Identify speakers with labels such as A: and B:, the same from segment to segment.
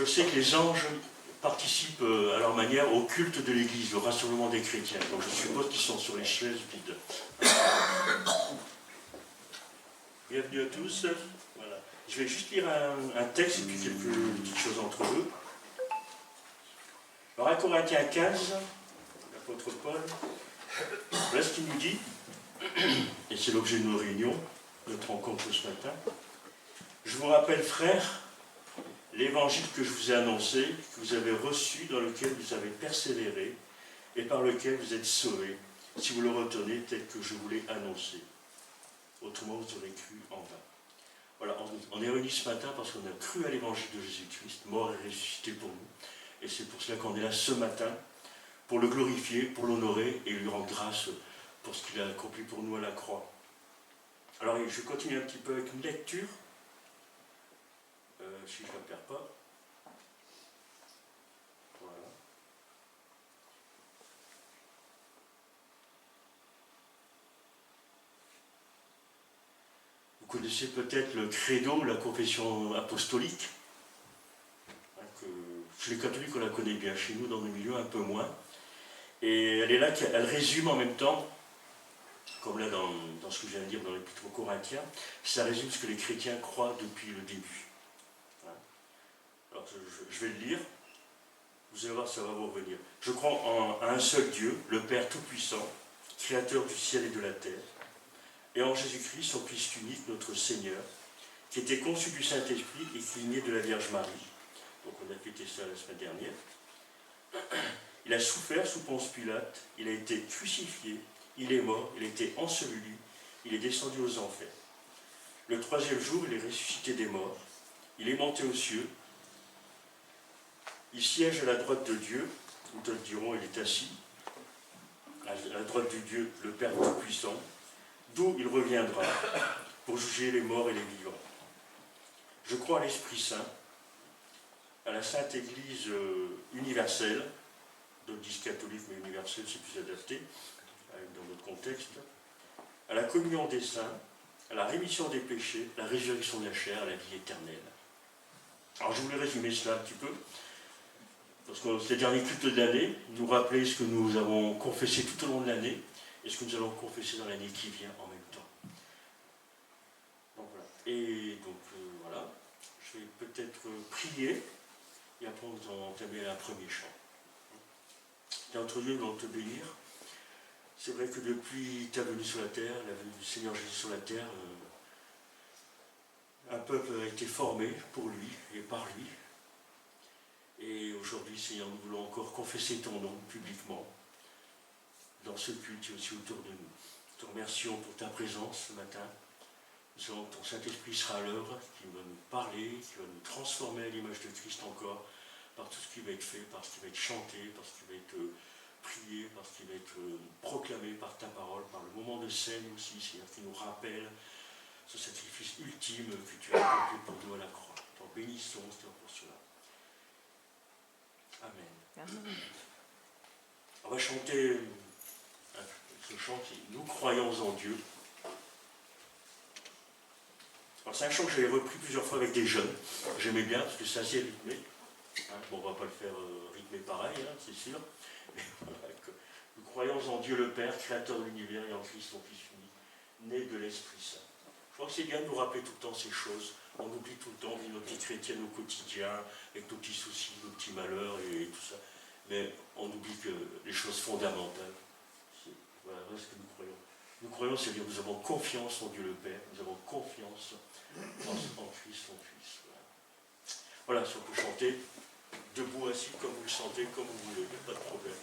A: sais que les anges participent à leur manière au culte de l'Église, au rassemblement des chrétiens. Donc je suppose qu'ils sont sur les chaises vides. Bienvenue à tous. Voilà. Je vais juste lire un texte et puis quelques petites choses entre eux. Alors, à Corinthiens 15, l'apôtre Paul, voilà ce qu'il nous dit, et c'est l'objet de nos réunions, notre rencontre ce matin. Je vous rappelle, frères, l'évangile que je vous ai annoncé, que vous avez reçu, dans lequel vous avez persévéré, et par lequel vous êtes sauvés, si vous le retenez tel que je vous l'ai annoncé. Autrement, vous aurez cru en vain. Voilà, on est réunis ce matin parce qu'on a cru à l'évangile de Jésus-Christ, mort et ressuscité pour nous. Et c'est pour cela qu'on est là ce matin, pour le glorifier, pour l'honorer et lui rendre grâce pour ce qu'il a accompli pour nous à la croix. Alors, je continue un petit peu avec une lecture, si je ne la perds pas. Voilà. Vous connaissez peut-être le credo, la confession apostolique. Chez les catholiques, on la connaît bien, chez nous, dans nos milieux, un peu moins. Et elle est là, elle résume en même temps, comme là dans ce que je viens de dire dans l'Épître aux Corinthiens, ça résume ce que les chrétiens croient depuis le début. Alors je vais le lire, vous allez voir, ça va vous revenir. Je crois en un seul Dieu, le Père Tout-Puissant, Créateur du ciel et de la terre, et en Jésus-Christ, son Fils unique, notre Seigneur, qui était conçu du Saint-Esprit et qui est né de la Vierge Marie. Donc on a fêté ça la semaine dernière. Il a souffert sous Ponce Pilate, il a été crucifié, il est mort, il a été enseveli, il est descendu aux enfers. Le troisième jour, il est ressuscité des morts, il est monté aux cieux, il siège à la droite de Dieu, ou d'autres diront il est assis, à la droite de Dieu, le Père Tout-Puissant, d'où il reviendra pour juger les morts et les vivants. Je crois à l'Esprit Saint, à la Sainte Église universelle, d'autres disent catholique, mais universelle, c'est plus adapté, dans notre contexte, à la communion des saints, à la rémission des péchés, la résurrection de la chair, à la vie éternelle. Alors je voulais résumer cela un petit peu, parce que c'est le dernier culte de l'année, nous rappeler ce que nous avons confessé tout au long de l'année, et ce que nous allons confesser dans l'année qui vient en même temps. Donc voilà. Et donc voilà, je vais peut-être prier, et après nous allons entamer un premier chant. Notre Dieu, nous allons te bénir. C'est vrai que depuis ta venue sur la terre, la venue du Seigneur Jésus sur la terre, un peuple a été formé pour lui et par lui. Et aujourd'hui, Seigneur, nous voulons encore confesser ton nom publiquement dans ce culte et aussi autour de nous. Nous te remercions pour ta présence ce matin. Nous savons que ton Saint-Esprit sera à l'œuvre, qui va nous parler, qui va nous transformer à l'image de Christ encore, par tout ce qui va être fait, par ce qui va être chanté, par ce qui va être prié, par ce qui va être proclamé par ta parole, par le moment de scène aussi, Seigneur, qui nous rappelle ce sacrifice ultime que tu as accompli pour nous à la croix. T'en bénissons, Seigneur, pour cela. Amen. Amen. On va chanter ce chant qui « Nous croyons en Dieu ». Alors c'est un chant que j'avais repris plusieurs fois avec des jeunes. J'aimais bien parce que c'est assez rythmé. Bon, on ne va pas le faire rythmer pareil, c'est sûr. Mais voilà, nous croyons en Dieu le Père, créateur de l'univers, et en Christ, son Fils unique, né de l'Esprit Saint. Je crois que c'est bien de nous rappeler tout le temps ces choses. On oublie tout le temps, on vit nos vies chrétiennes au quotidien, avec nos petits soucis, nos petits malheurs et tout ça. Mais on oublie que les choses fondamentales, voilà ce que nous croyons. Nous croyons, c'est-à-dire nous avons confiance en Dieu le Père, nous avons confiance en Christ, son Fils. Voilà, si on peut chanter debout, assis, comme vous le sentez, comme vous voulez, il n'y a pas de problème.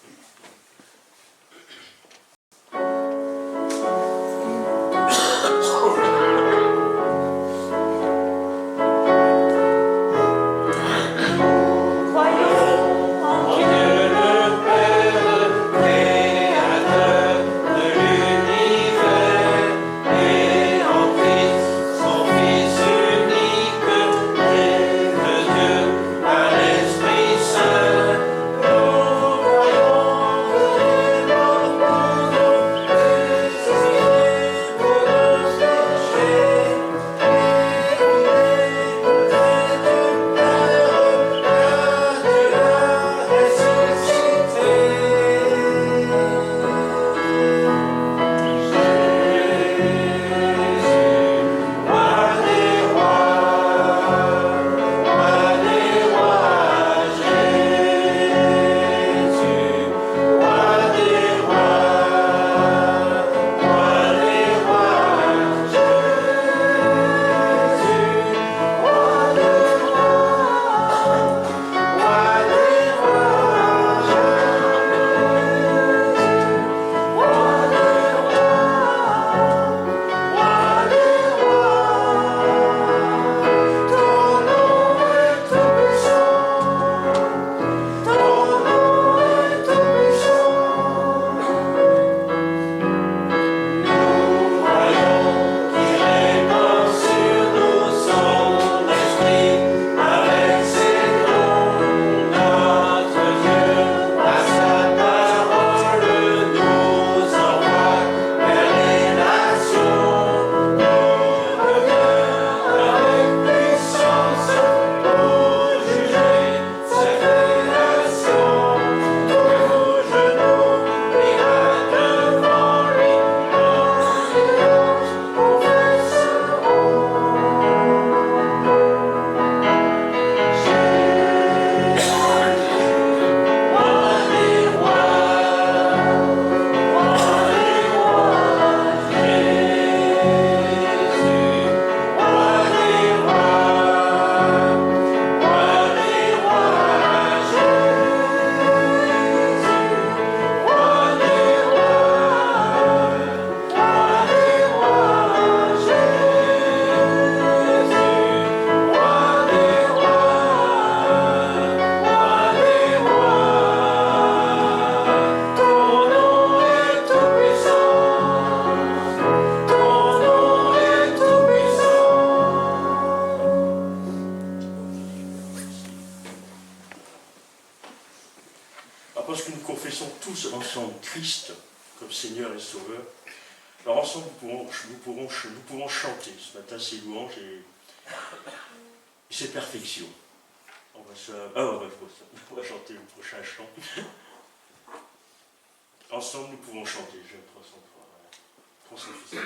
B: Esprit Saint, nous voyons
A: notre Seigneur et Sauveur. Alors ensemble, nous pourrons chanter ce matin ces louanges et ces perfections. On va chanter le prochain chant. Ensemble, nous pouvons chanter. Je prends son droit. Prends son fils.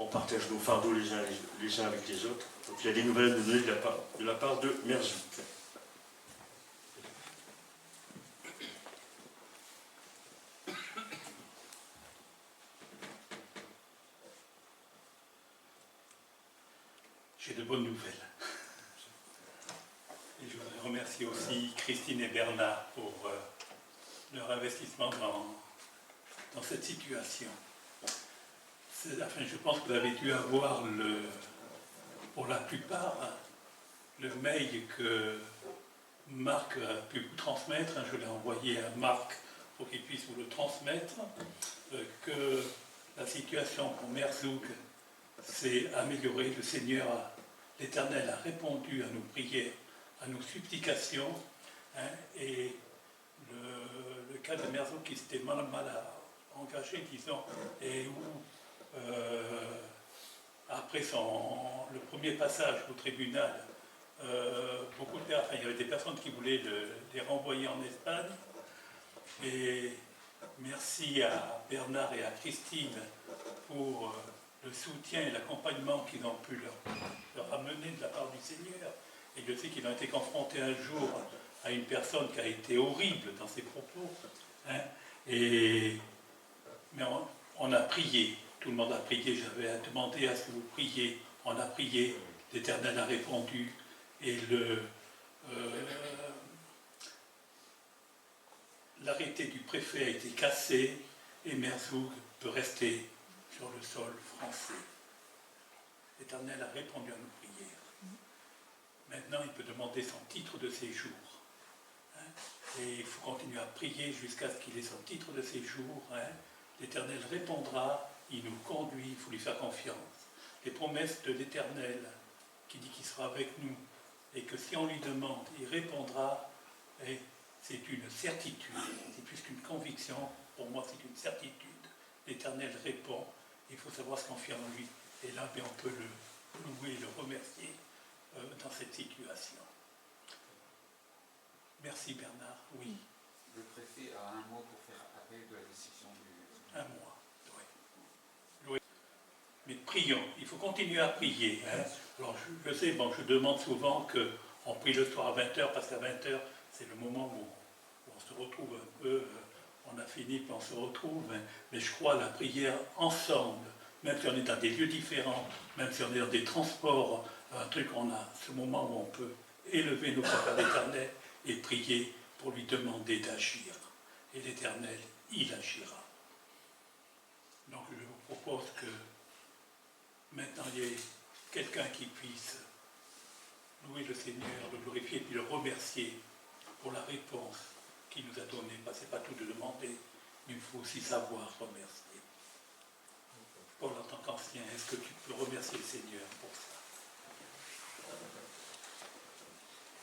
A: On partage nos fardeaux les uns avec les autres. Donc il y a des nouvelles à nous donner de la part de Merzouk.
B: J'ai de bonnes nouvelles. Et je voudrais remercier aussi Christine et Bernard pour leur investissement dans cette situation. Enfin, je pense que vous avez dû avoir, pour la plupart, le mail que Marc a pu vous transmettre. Je l'ai envoyé à Marc pour qu'il puisse vous le transmettre, que la situation pour Merzouk s'est améliorée. Le Seigneur, l'Éternel, a répondu à nos prières, à nos supplications, et le cas de Merzouk qui s'était mal engagé, disons, et où après le premier passage au tribunal, il y avait des personnes qui voulaient les renvoyer en Espagne, et merci à Bernard et à Christine pour le soutien et l'accompagnement qu'ils ont pu leur amener de la part du Seigneur. Et je sais qu'ils ont été confrontés un jour à une personne qui a été horrible dans ses propos, mais on a prié. Tout le monde a prié, j'avais demandé à ce que vous priez, on a prié, l'Éternel a répondu, et l'arrêté du préfet a été cassé, et Merzouk peut rester sur le sol français. L'Éternel a répondu à nos prières. Maintenant, il peut demander son titre de séjour. Et il faut continuer à prier jusqu'à ce qu'il ait son titre de séjour. L'Éternel répondra, il nous conduit, il faut lui faire confiance. Les promesses de l'Éternel qui dit qu'il sera avec nous et que si on lui demande, il répondra, et c'est une certitude, c'est plus qu'une conviction, pour moi c'est une certitude. L'Éternel répond, il faut savoir se confier en lui. Et là, on peut le louer, le remercier dans cette situation. Merci Bernard, oui.
C: Le préfet a un mot pour faire appel de la décision du...
B: Un mois, oui. Mais prions, il faut continuer à prier. Alors je sais, je demande souvent qu'on prie le soir à 20h, parce qu'à 20h, c'est le moment où on se retrouve un peu, on a fini, puis on se retrouve. Mais je crois à la prière ensemble, même si on est dans des lieux différents, même si on est dans des transports, on a ce moment où on peut élever nos voix vers l'Éternel et prier pour lui demander d'agir. Et l'Éternel, il agira. Donc je vous propose que maintenant il y ait quelqu'un qui puisse louer le Seigneur, le glorifier, puis le remercier pour la réponse qu'il nous a donnée. Ce n'est pas tout de demander, mais il faut aussi savoir remercier. Paul, en tant qu'ancien, est-ce que tu peux remercier le Seigneur pour ça?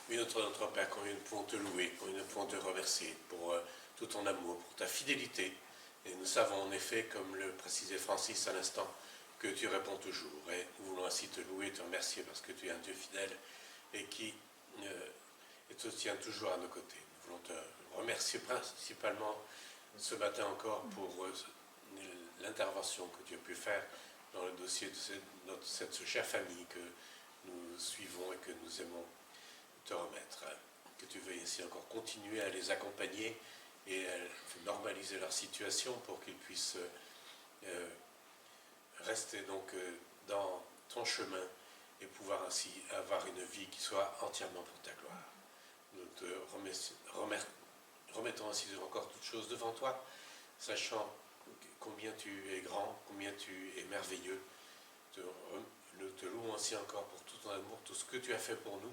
D: Oui, notre Père, combien nous pouvons te louer, combien nous pouvons te remercier pour tout ton amour, pour ta fidélité. Et nous savons en effet, comme le précisait Francis à l'instant, que tu réponds toujours. Et nous voulons ainsi te louer, te remercier parce que tu es un Dieu fidèle et qui te tient toujours à nos côtés. Nous voulons te remercier principalement ce matin encore pour l'intervention que tu as pu faire dans le dossier de cette chère famille que nous suivons et que nous aimons te remettre. Que tu veuilles ainsi encore continuer à les accompagner et à normaliser leur situation pour qu'ils puissent rester donc dans ton chemin et pouvoir ainsi avoir une vie qui soit entièrement pour ta gloire. Nous te remettons ainsi encore toutes choses devant toi, sachant combien tu es grand, combien tu es merveilleux. Nous te louons ainsi encore pour tout ton amour, tout ce que tu as fait pour nous,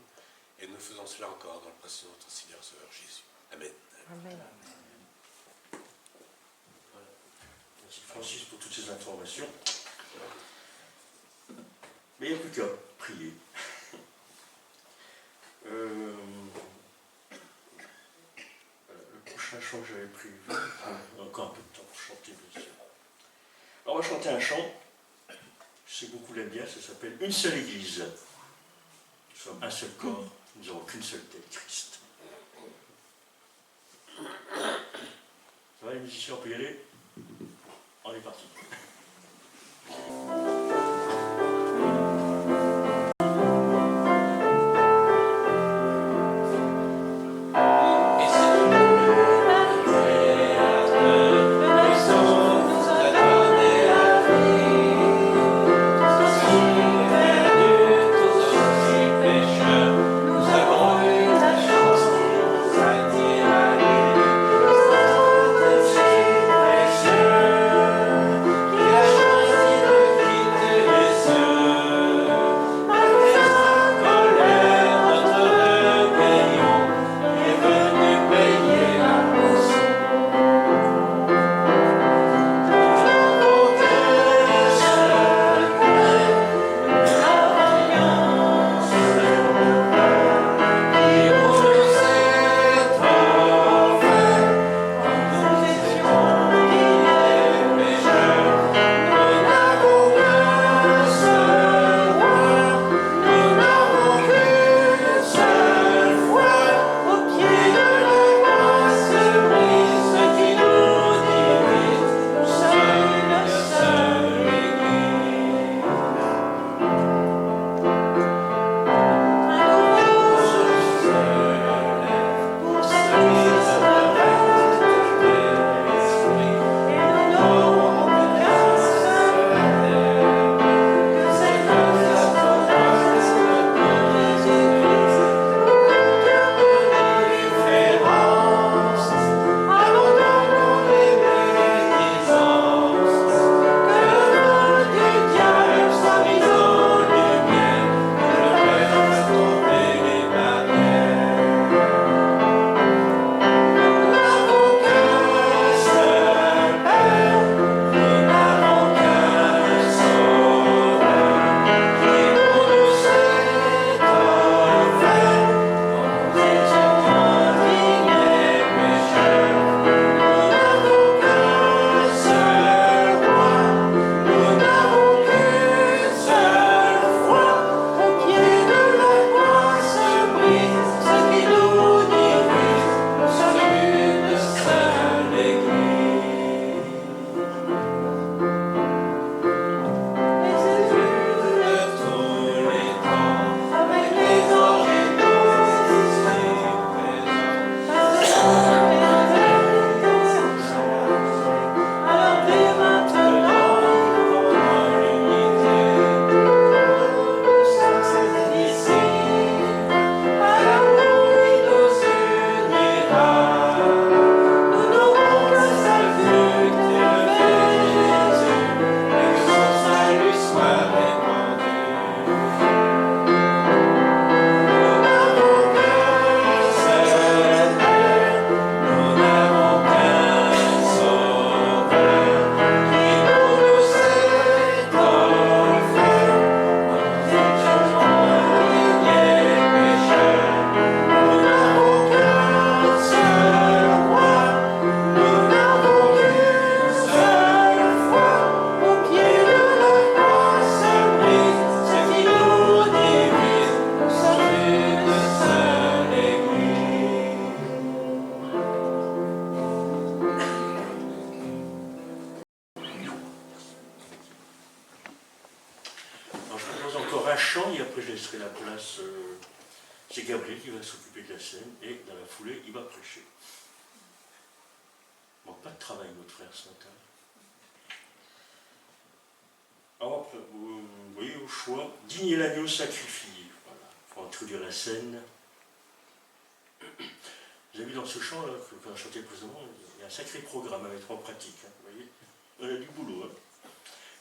D: et nous faisons cela encore dans le précieux de notre Seigneur Sauveur Jésus. Amen.
E: Amen.
A: Merci Francis pour toutes ces informations. Mais il n'y a plus qu'à prier. Le prochain chant que j'avais prévu, encore un peu de temps pour chanter, bien sûr. Alors on va chanter un chant, je sais que beaucoup l'aiment bien, ça s'appelle Une seule église. Nous sommes un seul corps, nous n'avons qu'une seule tête, Christ. Ça va les musiciens, on peut y aller? On est parti.
F: Yeah.
A: chant et après je laisserai la place. C'est Gabriel qui va s'occuper de la scène et dans la foulée, il va prêcher. Il manque pas de travail, notre frère, ce matin. Alors, vous voyez au choix, digne est l'agneau sacrifié. Voilà, pour introduire la scène. Vous avez vu dans ce chant-là, que l'on a chanté précédemment, il y a un sacré programme à mettre en pratique. Hein, vous voyez, on a du boulot. Hein.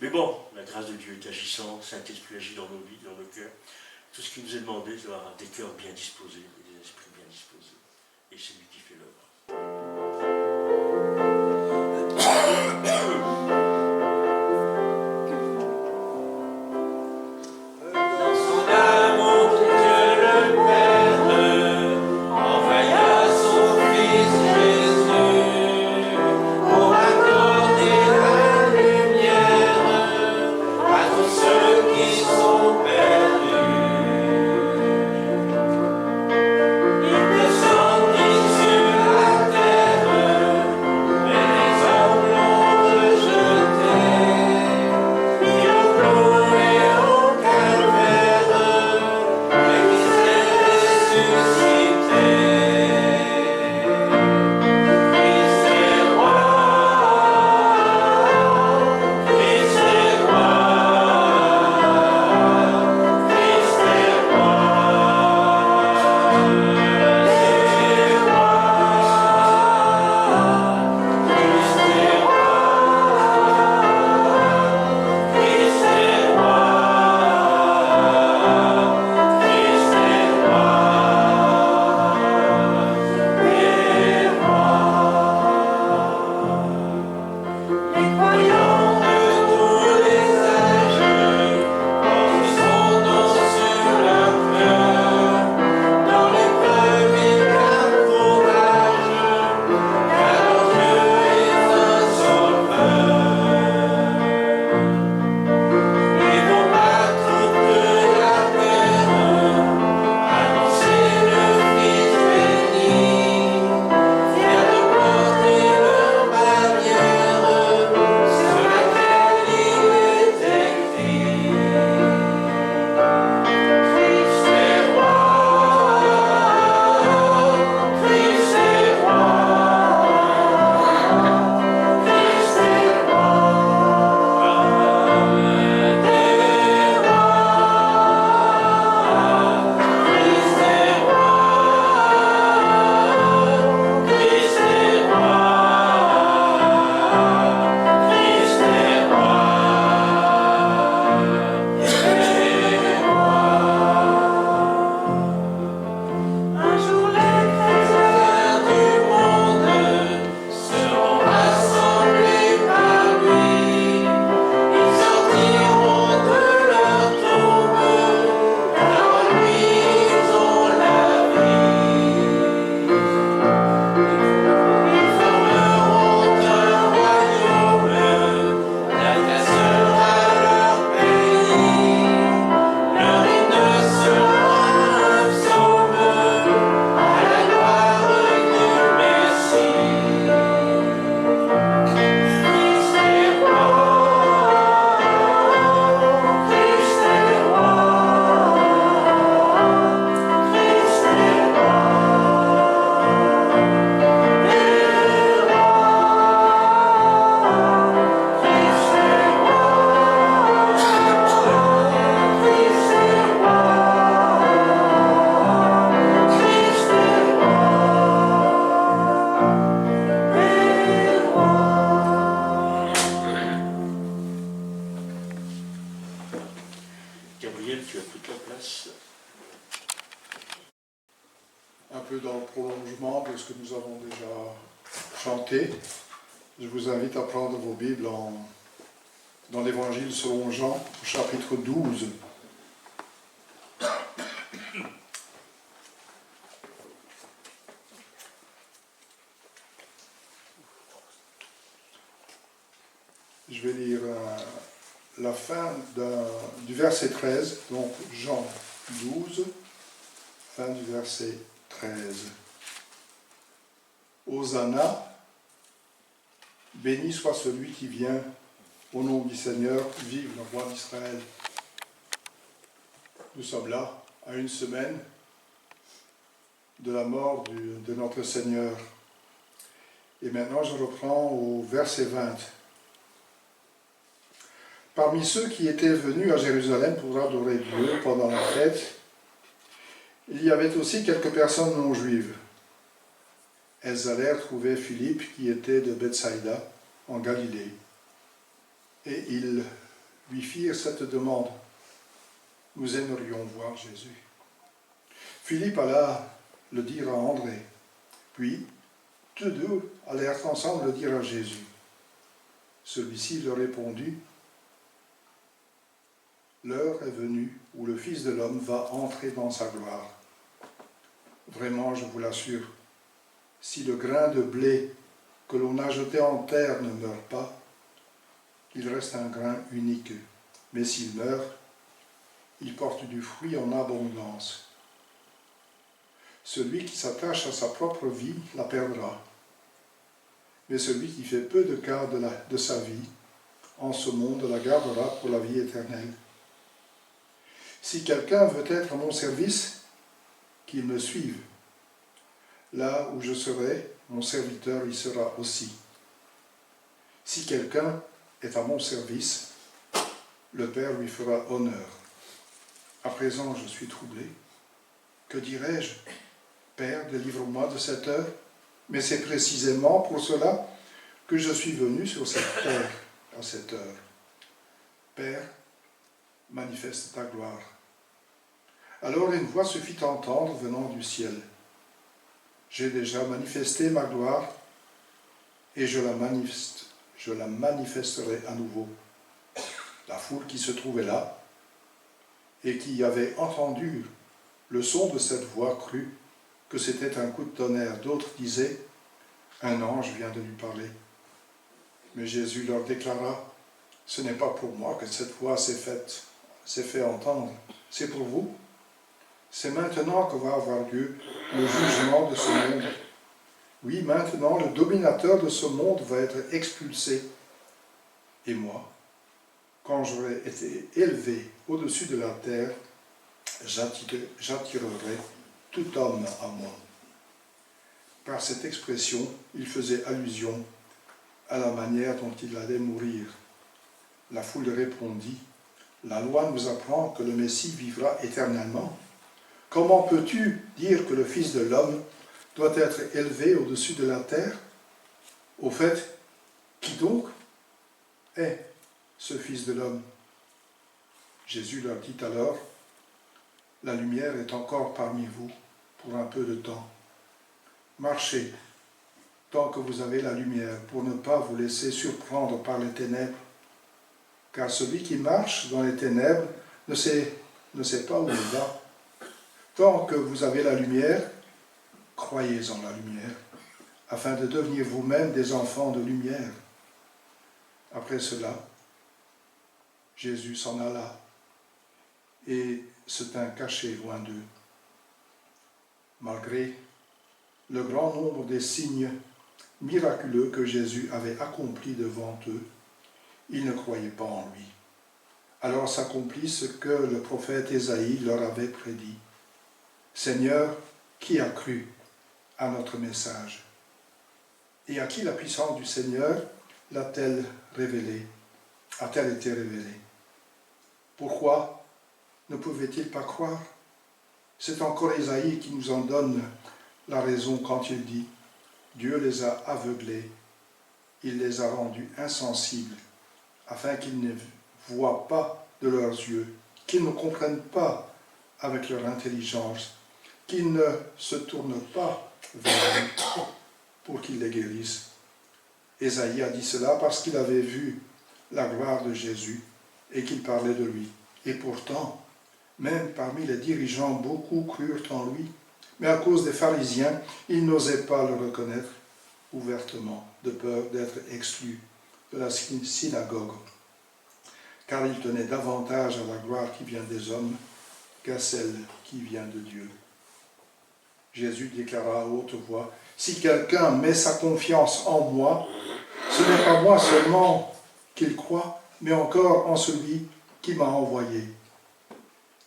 A: Mais bon, la grâce de Dieu est agissante, Saint-Esprit agit dans nos vies, dans nos cœurs. Tout ce qui nous est demandé, c'est d'avoir des cœurs bien disposés et des esprits bien disposés. Et c'est lui qui fait l'œuvre.
E: Un peu dans le prolongement de ce que nous avons déjà chanté, je vous invite à prendre vos Bibles dans l'Évangile selon Jean, au chapitre 12. Je vais lire la fin du verset 13, donc Jean 12, fin du verset 13. Hosanna, béni soit celui qui vient au nom du Seigneur, vive le roi d'Israël. nous sommes là, à une semaine de la mort de notre Seigneur. Et maintenant, je reprends au verset 20. Parmi ceux qui étaient venus à Jérusalem pour adorer Dieu pendant la fête, il y avait aussi quelques personnes non juives. Elles allèrent trouver Philippe qui était de Bethsaïda, en Galilée. Et ils lui firent cette demande. Nous aimerions voir Jésus. Philippe alla le dire à André. Puis, tous deux allèrent ensemble le dire à Jésus. Celui-ci leur répondit, « L'heure est venue où le Fils de l'homme va entrer dans sa gloire. Vraiment, je vous l'assure, si le grain de blé que l'on a jeté en terre ne meurt pas, il reste un grain unique. Mais s'il meurt, il porte du fruit en abondance. Celui qui s'attache à sa propre vie la perdra. Mais celui qui fait peu de cas de sa vie, en ce monde, la gardera pour la vie éternelle. Si quelqu'un veut être à mon service, qu'il me suive. Là où je serai, mon serviteur y sera aussi. Si quelqu'un est à mon service, le Père lui fera honneur. À présent, je suis troublé. Que dirais-je? Père, délivre-moi de cette heure. Mais c'est précisément pour cela que je suis venu sur cette terre à cette heure. Père, manifeste ta gloire. Alors une voix se fit entendre venant du ciel. J'ai déjà manifesté ma gloire et je la manifesterai à nouveau. La foule qui se trouvait là et qui avait entendu le son de cette voix crut que c'était un coup de tonnerre. D'autres disaient, un ange vient de lui parler. Mais Jésus leur déclara, ce n'est pas pour moi que cette voix s'est fait entendre, c'est pour vous. C'est maintenant que va avoir lieu le jugement de ce monde. Oui, maintenant, le dominateur de ce monde va être expulsé. Et moi, quand j'aurai été élevé au-dessus de la terre, j'attirerai tout homme à moi. Par cette expression, il faisait allusion à la manière dont il allait mourir. La foule répondit, « La loi nous apprend que le Messie vivra éternellement. Comment peux-tu dire que le Fils de l'homme doit être élevé au-dessus de la terre? Au fait, qui donc est ce Fils de l'homme » Jésus leur dit alors, « La lumière est encore parmi vous pour un peu de temps. Marchez tant que vous avez la lumière pour ne pas vous laisser surprendre par les ténèbres. Car celui qui marche dans les ténèbres ne sait pas où il va. Tant que vous avez la lumière, croyez en la lumière, afin de devenir vous-même des enfants de lumière. » Après cela, Jésus s'en alla et se tint caché loin d'eux. Malgré le grand nombre des signes miraculeux que Jésus avait accomplis devant eux, ils ne croyaient pas en lui. Alors s'accomplit ce que le prophète Ésaïe leur avait prédit. « Seigneur, qui a cru à notre message? Et à qui la puissance du Seigneur a-t-elle été révélée? Pourquoi ne pouvait-il pas croire? C'est encore Ésaïe qui nous en donne la raison quand il dit « Dieu les a aveuglés, il les a rendus insensibles, afin qu'ils ne voient pas de leurs yeux, qu'ils ne comprennent pas avec leur intelligence, qu'ils ne se tournent pas vers lui pour qu'il les guérisse. » Ésaïe a dit cela parce qu'il avait vu la gloire de Jésus et qu'il parlait de lui. Et pourtant, même parmi les dirigeants, beaucoup crurent en lui, mais à cause des pharisiens, ils n'osaient pas le reconnaître ouvertement, de peur d'être exclus de la synagogue, car ils tenaient davantage à la gloire qui vient des hommes qu'à celle qui vient de Dieu. Jésus déclara à haute voix, « Si quelqu'un met sa confiance en moi, ce n'est pas moi seulement qu'il croit, mais encore en celui qui m'a envoyé.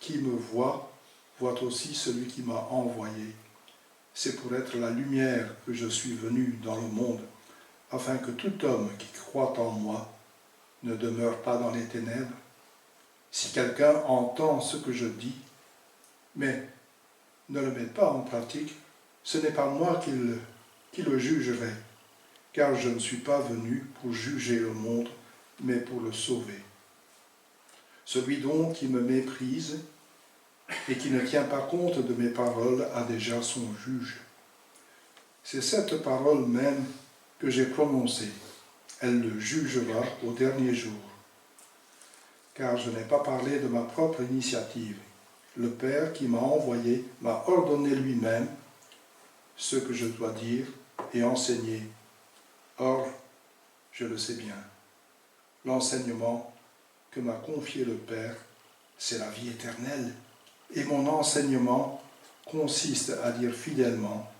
E: qui me voit aussi celui qui m'a envoyé. C'est pour être la lumière que je suis venu dans le monde, afin que tout homme qui croit en moi ne demeure pas dans les ténèbres. Si quelqu'un entend ce que je dis, mais ne le met pas en pratique, ce n'est pas moi qui le jugerai, car je ne suis pas venu pour juger le monde, mais pour le sauver. Celui donc qui me méprise et qui ne tient pas compte de mes paroles a déjà son juge. C'est cette parole même que j'ai prononcée. Elle le jugera au dernier jour. Car je n'ai pas parlé de ma propre initiative. Le Père qui m'a envoyé m'a ordonné lui-même ce que je dois dire et enseigner. Or, je le sais bien, l'enseignement que m'a confié le Père, c'est la vie éternelle. Et mon enseignement consiste à dire fidèlement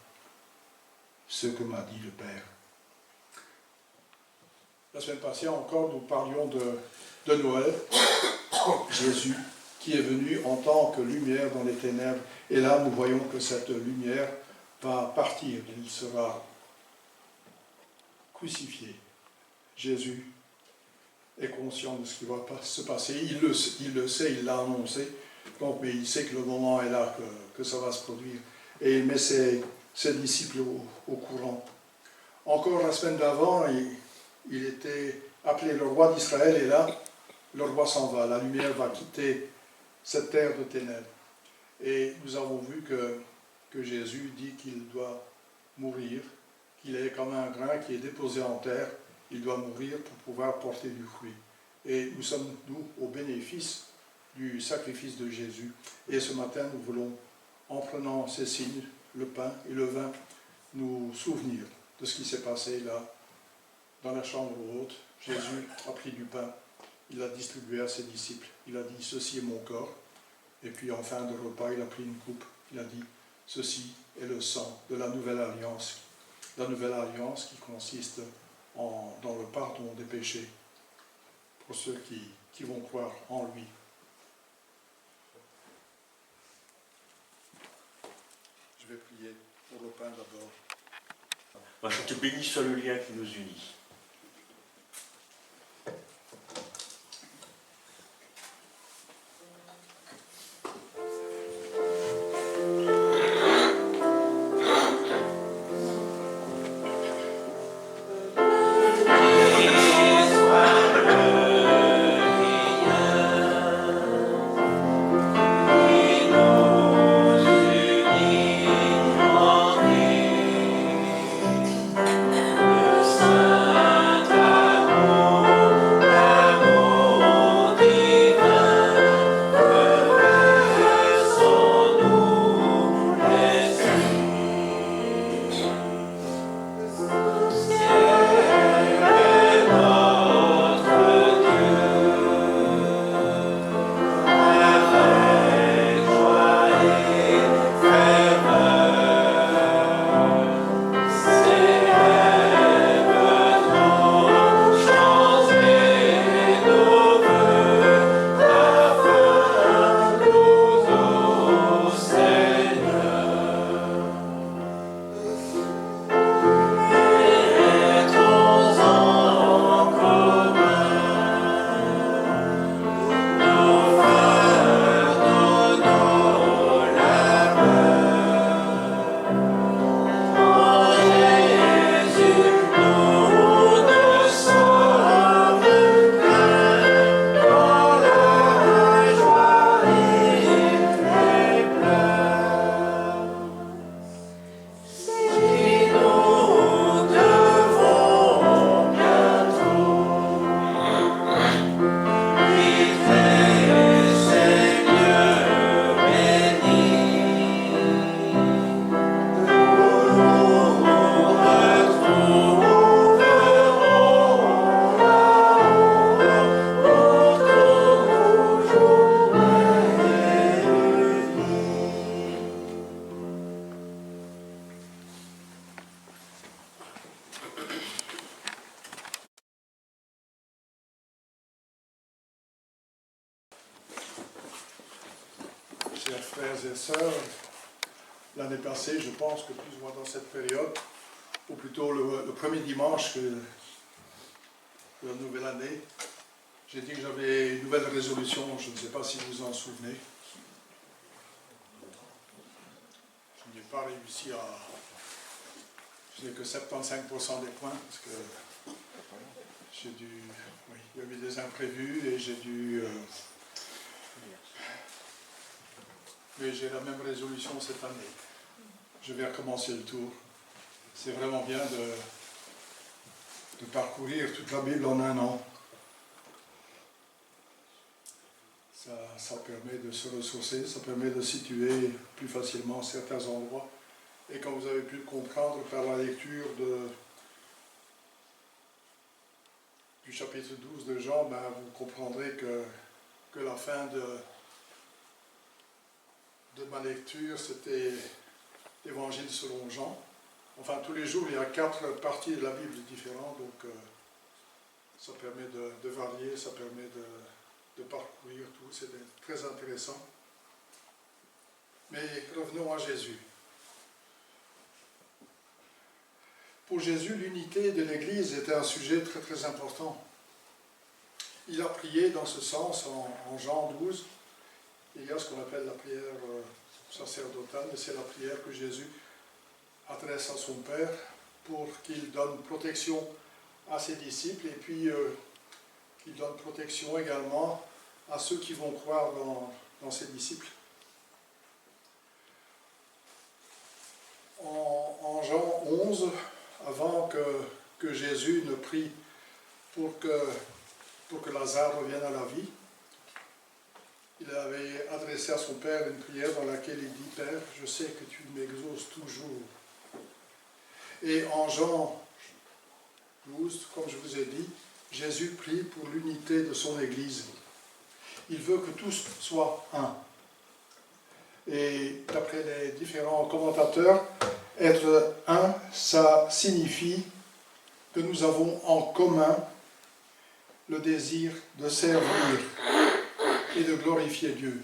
E: ce que m'a dit le Père. La semaine passée encore, nous parlions de Noël, Jésus qui est venu en tant que lumière dans les ténèbres. Et là, nous voyons que cette lumière va partir, il sera crucifié. Jésus est conscient de ce qui va se passer, il le sait, il l'a annoncé, donc, mais il sait que le moment est là, que ça va se produire. Et il met ses disciples au courant. Encore la semaine d'avant, il était appelé le roi d'Israël, et là, le roi s'en va, la lumière va quitter cette terre de ténèbres. Et nous avons vu que Jésus dit qu'il doit mourir, qu'il est comme un grain qui est déposé en terre, il doit mourir pour pouvoir porter du fruit. Et nous sommes, nous, au bénéfice du sacrifice de Jésus. Et ce matin, nous voulons, en prenant ces signes, le pain et le vin, nous souvenir de ce qui s'est passé là, dans la chambre haute. Jésus a pris du pain, il l'a distribué à ses disciples. Il a dit, ceci est mon corps. Et puis en fin de repas, il a pris une coupe. Il a dit, ceci est le sang de la nouvelle alliance. La nouvelle alliance qui consiste dans le pardon des péchés pour ceux qui vont croire en lui. Je vais prier pour le pain d'abord.
A: On va chanter béni soit le lien qui nous unit.
F: Sun
E: frères et sœurs, l'année passée, je pense que plus ou moins dans cette période, ou plutôt le premier dimanche de la nouvelle année, j'ai dit que j'avais une nouvelle résolution, je ne sais pas si vous en souvenez. Je n'ai pas réussi à... Je n'ai que 75% des points, parce que j'ai dû... Oui, il y a eu des imprévus et j'ai dû... Mais j'ai la même résolution cette année. Je vais recommencer le tour. C'est vraiment bien de parcourir toute la Bible en un an. Ça permet de se ressourcer, ça permet de situer plus facilement certains endroits. Et comme vous avez pu le comprendre par la lecture du chapitre 12 de Jean, ben, vous comprendrez que la fin de ma lecture, c'était l'Évangile selon Jean. Enfin, tous les jours, il y a 4 parties de la Bible différentes, donc ça permet de varier, ça permet de parcourir tout, c'est très intéressant. Mais revenons à Jésus. Pour Jésus, l'unité de l'Église était un sujet très très important. Il a prié dans ce sens en Jean 12. Il y a ce qu'on appelle la prière sacerdotale, et c'est la prière que Jésus adresse à son Père pour qu'il donne protection à ses disciples et puis qu'il donne protection également à ceux qui vont croire dans ses disciples. En Jean 11, avant que Jésus ne prie pour que Lazare revienne à la vie, il avait adressé à son Père une prière dans laquelle il dit « Père, je sais que tu m'exauces toujours. » Et en Jean 12, comme je vous ai dit, Jésus prie pour l'unité de son Église. Il veut que tous soient un. Et d'après les différents commentateurs, être un, ça signifie que nous avons en commun le désir de servir et de glorifier Dieu.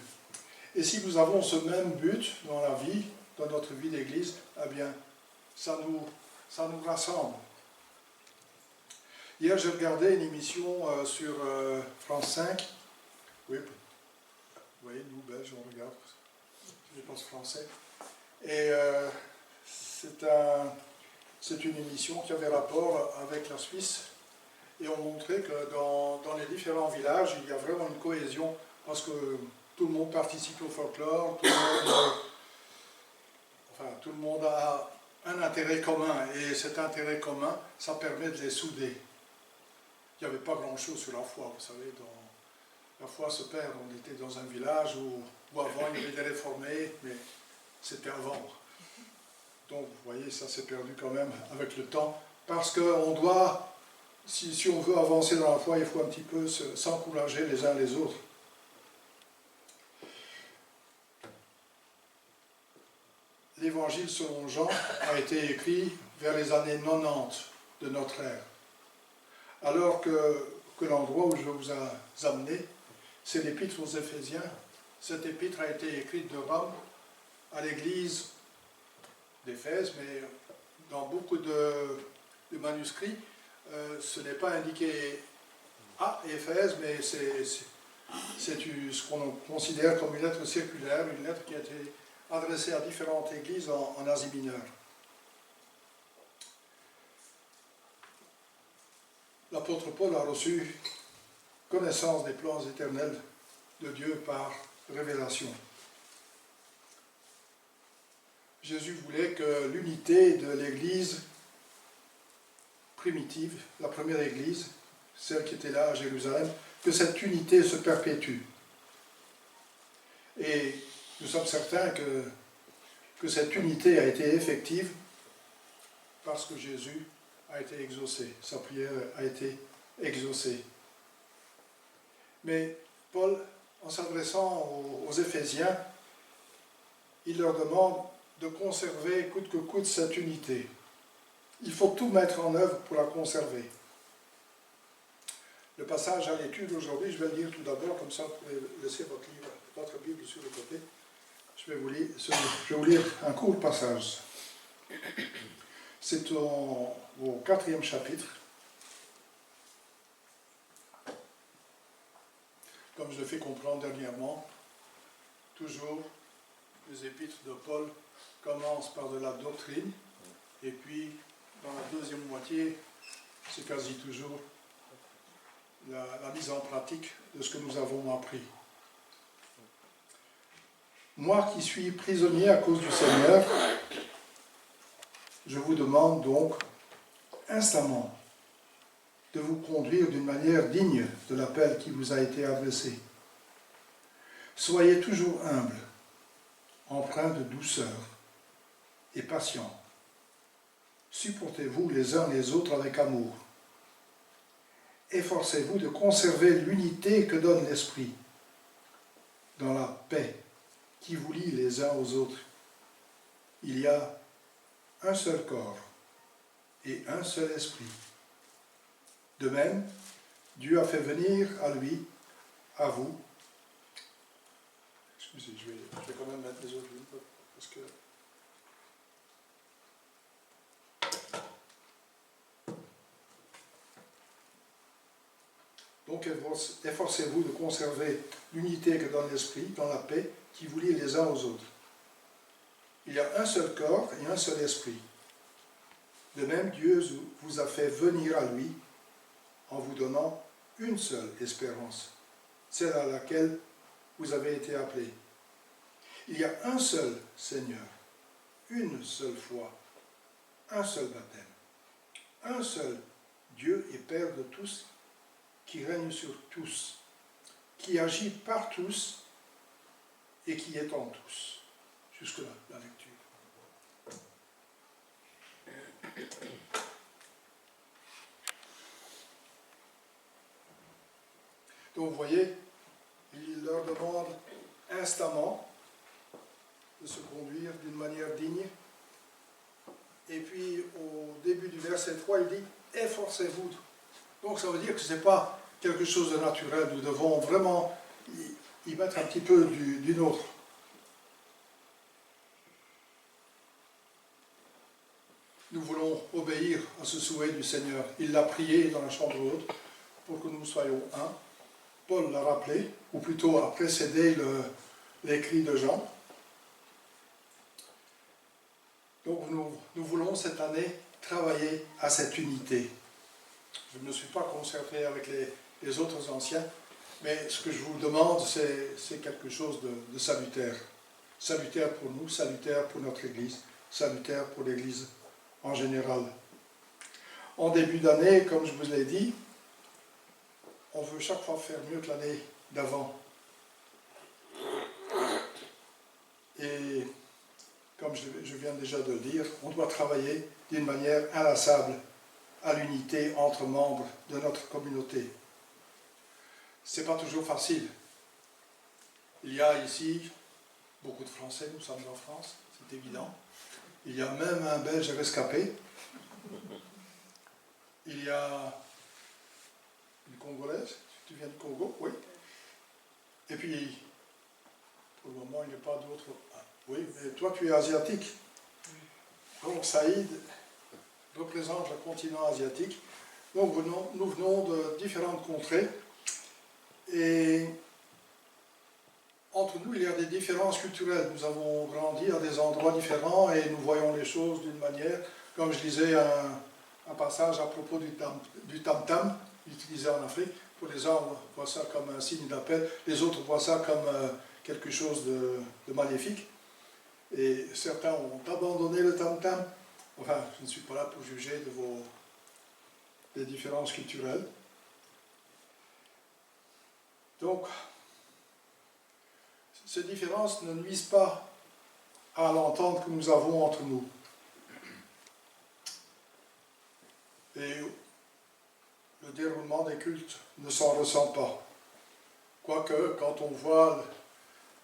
E: Et si nous avons ce même but dans la vie, dans notre vie d'église, eh bien, ça nous rassemble. Hier, j'ai regardé une émission sur France 5. Oui, vous voyez, nous, Belges, on regarde. Je pense français. Et c'est une émission qui avait rapport avec la Suisse. Et on montrait que dans les différents villages, il y a vraiment une cohésion, parce que tout le monde participe au folklore, tout le monde a un intérêt commun, et cet intérêt commun, ça permet de les souder. Il n'y avait pas grand-chose sur la foi, vous savez, la foi se perd. On était dans un village où avant il y avait des réformés, mais c'était avant. Donc vous voyez, ça s'est perdu quand même avec le temps, parce qu'on doit, si on veut avancer dans la foi, il faut un petit peu s'encourager les uns les autres. L'Évangile selon Jean a été écrit vers les années 90 de notre ère. Alors que l'endroit où je vais vous amener, c'est l'épître aux Éphésiens. Cette épître a été écrite de Rome à l'église d'Éphèse, mais dans beaucoup de manuscrits, ce n'est pas indiqué à Éphèse, mais c'est ce qu'on considère comme une lettre circulaire, une lettre qui a été adressée à différentes églises en Asie mineure. L'apôtre Paul a reçu connaissance des plans éternels de Dieu par révélation. Jésus voulait que l'unité de l'Église primitive, la première Église, celle qui était là à Jérusalem, que cette unité se perpétue. Et nous sommes certains que cette unité a été effective parce que Jésus a été exaucé, sa prière a été exaucée. Mais Paul, en s'adressant aux Éphésiens, il leur demande de conserver coûte que coûte cette unité. Il faut tout mettre en œuvre pour la conserver. Le passage à l'étude aujourd'hui, je vais le lire tout d'abord, comme ça vous pouvez laisser votre Bible sur le côté. je vais vous lire un court passage. C'est au 4e chapitre. Comme je l'ai fait comprendre dernièrement, toujours les épîtres de Paul commencent par de la doctrine, et puis dans la deuxième moitié, c'est quasi toujours la mise en pratique de ce que nous avons appris. Moi qui suis prisonnier à cause du Seigneur, je vous demande donc instamment de vous conduire d'une manière digne de l'appel qui vous a été adressé. Soyez toujours humble, empreint de douceur et patient. Supportez-vous les uns les autres avec amour. Efforcez-vous de conserver l'unité que donne l'Esprit dans la paix qui vous lie les uns aux autres. Il y a un seul corps et un seul esprit. De même, Dieu a fait venir à lui, à vous. Excusez, je vais quand même mettre les autres lignes parce que. Donc, efforcez-vous de conserver l'unité que donne l'Esprit dans la paix qui vous lie les uns aux autres. Il y a un seul corps et un seul esprit. De même, Dieu vous a fait venir à lui en vous donnant une seule espérance, celle à laquelle vous avez été appelés. Il y a un seul Seigneur, une seule foi, un seul baptême, un seul Dieu et Père de tous, qui règne sur tous, qui agit par tous et qui est en tous. Jusque-là, la lecture. Donc vous voyez, il leur demande instamment de se conduire d'une manière digne. Et puis au début du verset 3, il dit « Efforcez-vous ». Donc ça veut dire que ce n'est pas quelque chose de naturel, nous devons vraiment y mettre un petit peu du nôtre. Nous voulons obéir à ce souhait du Seigneur. Il l'a prié dans la chambre haute pour que nous soyons un. Paul l'a rappelé, ou plutôt a précédé l'écrit de Jean. Donc nous voulons cette année travailler à cette unité. Je ne me suis pas concerté avec les autres anciens, mais ce que je vous demande, c'est quelque chose de salutaire. Salutaire pour nous, salutaire pour notre Église, salutaire pour l'Église en général. En début d'année, comme je vous l'ai dit, on veut chaque fois faire mieux que l'année d'avant. Et comme je viens déjà de le dire, on doit travailler d'une manière inlassable à l'unité entre membres de notre communauté. Ce n'est pas toujours facile. Il y a ici beaucoup de Français, nous sommes en France, c'est évident. Il y a même un Belge rescapé. Il y a une Congolaise, tu viens du Congo, oui. Et puis, pour le moment, il n'y a pas d'autres. Ah, oui, mais toi, tu es asiatique. Donc, Saïd représente le continent asiatique. Donc, nous venons de différentes contrées. Et entre nous, il y a des différences culturelles. Nous avons grandi à des endroits différents et nous voyons les choses d'une manière. Comme je disais un passage à propos du tam-tam, utilisé en Afrique. Pour les uns, on voit ça comme un signe d'appel. Les autres voient ça comme quelque chose de maléfique. Et certains ont abandonné le tam-tam. Enfin, je ne suis pas là pour juger des différences culturelles. Donc, ces différences ne nuisent pas à l'entente que nous avons entre nous. Et le déroulement des cultes ne s'en ressent pas. Quoique, quand on voit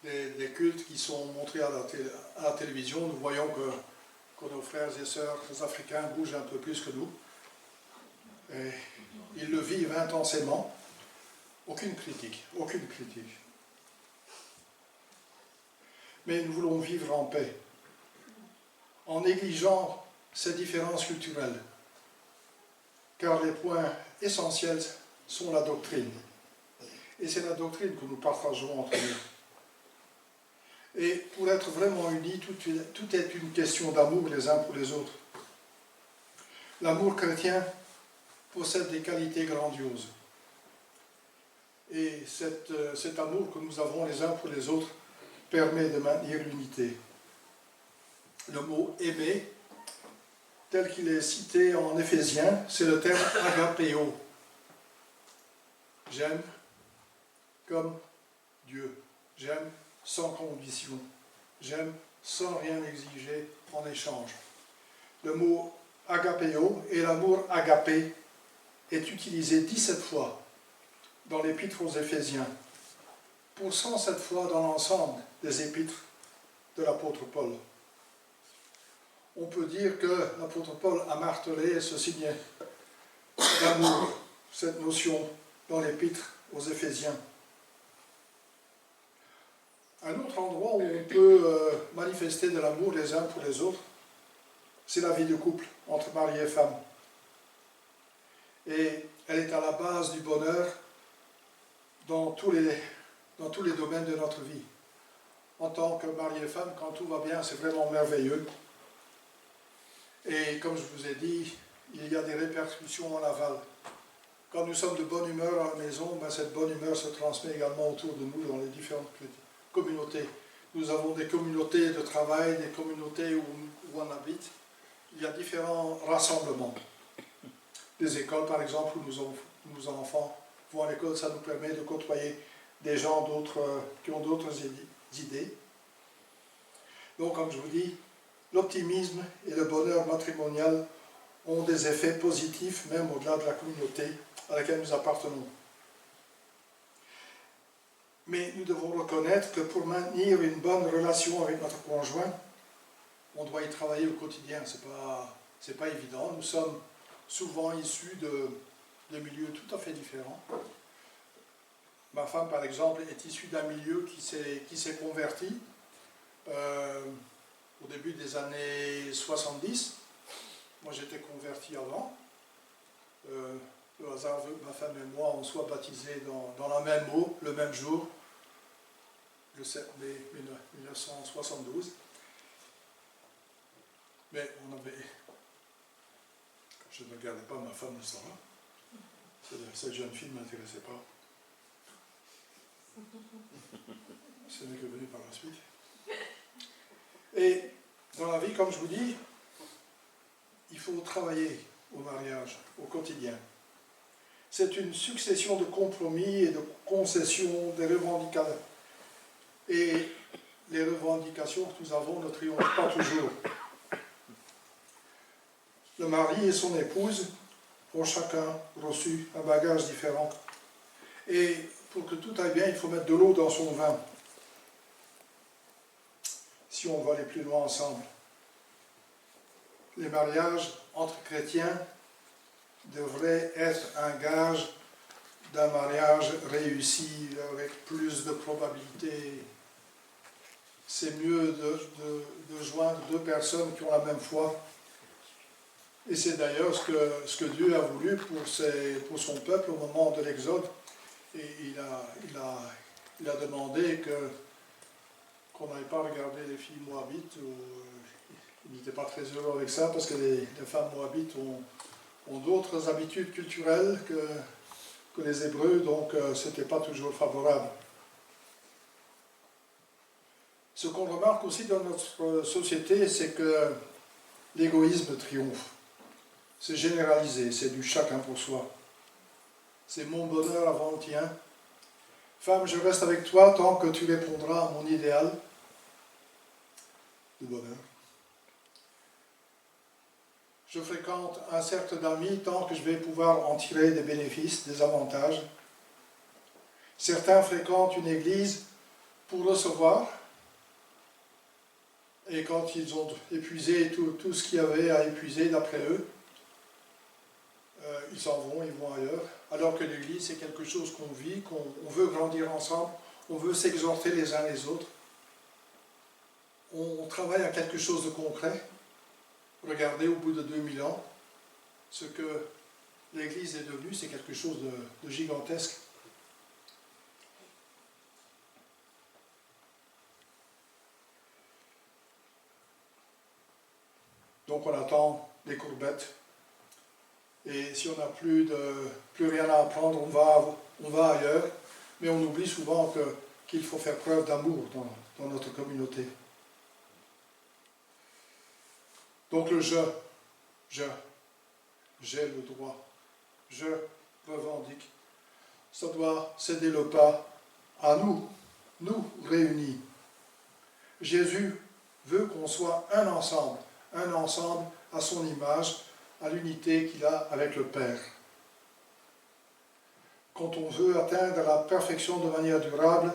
E: des cultes qui sont montrés à la télévision, nous voyons que nos frères et sœurs africains bougent un peu plus que nous. Et ils le vivent intensément. Aucune critique, aucune critique. mais nous voulons vivre en paix, en négligeant ces différences culturelles, car les points essentiels sont la doctrine. Et c'est la doctrine que nous partageons entre nous. Et pour être vraiment unis, tout est une question d'amour les uns pour les autres. L'amour chrétien possède des qualités grandioses. Et cet amour que nous avons les uns pour les autres permet de maintenir l'unité. Le mot « aimer », tel qu'il est cité en Éphésiens, c'est le terme « agapéo ». J'aime comme Dieu. J'aime sans condition. J'aime sans rien exiger en échange. Le mot agapéo et l'amour agapé est utilisé 17 fois dans l'épître aux Éphésiens, pour 107 fois dans l'ensemble des épîtres de l'apôtre Paul. On peut dire que l'apôtre Paul a martelé ce signe d'amour, cette notion dans l'épître aux Éphésiens. Un autre endroit où on peut manifester de l'amour les uns pour les autres, c'est la vie de couple entre mari et femme. Et elle est à la base du bonheur dans tous les domaines de notre vie. En tant que mari et femme, quand tout va bien, c'est vraiment merveilleux. Et comme je vous ai dit, il y a des répercussions en aval. Quand nous sommes de bonne humeur à la maison, cette bonne humeur se transmet également autour de nous dans les différentes communautés. Nous avons des communautés de travail, des communautés où on habite. Il y a différents rassemblements. Des écoles, par exemple, où nos enfants vont à l'école, ça nous permet de côtoyer des gens qui ont d'autres idées. Donc, comme je vous dis, l'optimisme et le bonheur matrimonial ont des effets positifs, même au-delà de la communauté à laquelle nous appartenons. Mais nous devons reconnaître que pour maintenir une bonne relation avec notre conjoint, on doit y travailler au quotidien. C'est pas évident. Nous sommes souvent issus de milieux tout à fait différents. Ma femme, par exemple, est issue d'un milieu qui s'est converti au début des années 70. Moi, j'étais converti avant. Le hasard veut que ma femme et moi, on soit baptisés dans la même eau, le même jour, le 7 mai 1972. Mais je ne regardais pas ma femme de ce temps-là. Cette jeune fille ne m'intéressait pas. Ce n'est que venu par la suite. Et dans la vie, comme je vous dis, il faut travailler au mariage, au quotidien. C'est une succession de compromis et de concessions, des revendications. Et les revendications que nous avons ne triomphent pas toujours. Le mari et son épouse ont chacun reçu un bagage différent. Et pour que tout aille bien, il faut mettre de l'eau dans son vin. Si on va aller plus loin ensemble. Les mariages entre chrétiens devraient être un gage d'un mariage réussi avec plus de probabilité. C'est mieux de joindre deux personnes qui ont la même foi. Et c'est d'ailleurs ce que Dieu a voulu pour son peuple au moment de l'Exode. Et il a demandé qu'on n'aille pas regarder les filles moabites. Il n'était pas très heureux avec ça parce que les femmes moabites ont d'autres habitudes culturelles que les Hébreux, donc ce n'était pas toujours favorable. Ce qu'on remarque aussi dans notre société, c'est que l'égoïsme triomphe. C'est généralisé, c'est du chacun pour soi. C'est mon bonheur avant le tien. Femme, je reste avec toi tant que tu répondras à mon idéal de bonheur. Je fréquente un cercle d'amis tant que je vais pouvoir en tirer des bénéfices, des avantages. Certains fréquentent une église pour recevoir, et quand ils ont épuisé tout ce qu'il y avait à épuiser d'après eux, ils s'en vont, ils vont ailleurs. Alors que l'église, c'est quelque chose qu'on vit, qu'on veut grandir ensemble, on veut s'exhorter les uns les autres. on travaille à quelque chose de concret. Regardez, au bout de 2000 ans, ce que l'Église est devenue, c'est quelque chose de gigantesque. Donc on attend des courbettes. Et si on n'a plus rien à apprendre, on va ailleurs. Mais on oublie souvent qu'il faut faire preuve d'amour dans notre communauté. Donc le j'ai le droit, je revendique. Ça doit céder le pas à nous réunis. Jésus veut qu'on soit un ensemble à son image, à l'unité qu'il a avec le Père. Quand on veut atteindre la perfection de manière durable,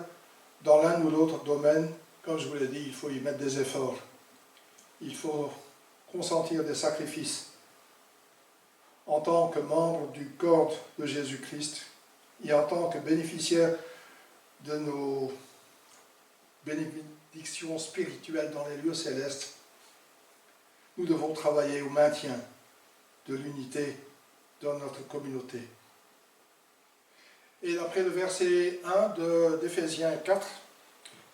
E: dans l'un ou l'autre domaine, comme je vous l'ai dit, il faut y mettre des efforts. Il faut consentir des sacrifices. En tant que membre du corps de Jésus-Christ et en tant que bénéficiaire de nos bénédictions spirituelles dans les lieux célestes, nous devons travailler au maintien de l'unité dans notre communauté. Et d'après le verset 1 d'Éphésiens 4,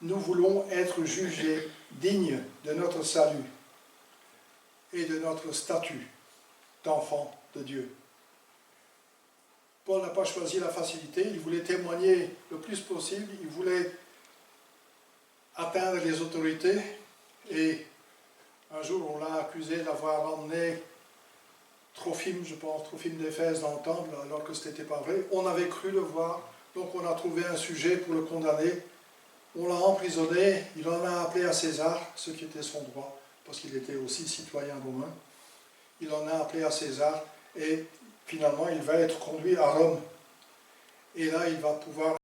E: nous voulons être jugés dignes de notre salut et de notre statut d'enfant de Dieu. Paul n'a pas choisi la facilité, il voulait témoigner le plus possible, il voulait atteindre les autorités, et un jour on l'a accusé d'avoir emmené Trophime, je pense, Trophime d'Éphèse dans le temple, alors que ce n'était pas vrai. On avait cru le voir, donc on a trouvé un sujet pour le condamner. On l'a emprisonné, il en a appelé à César, ce qui était son droit, parce qu'il était aussi citoyen romain. Il en a appelé à César, et finalement il va être conduit à Rome. Et là il va pouvoir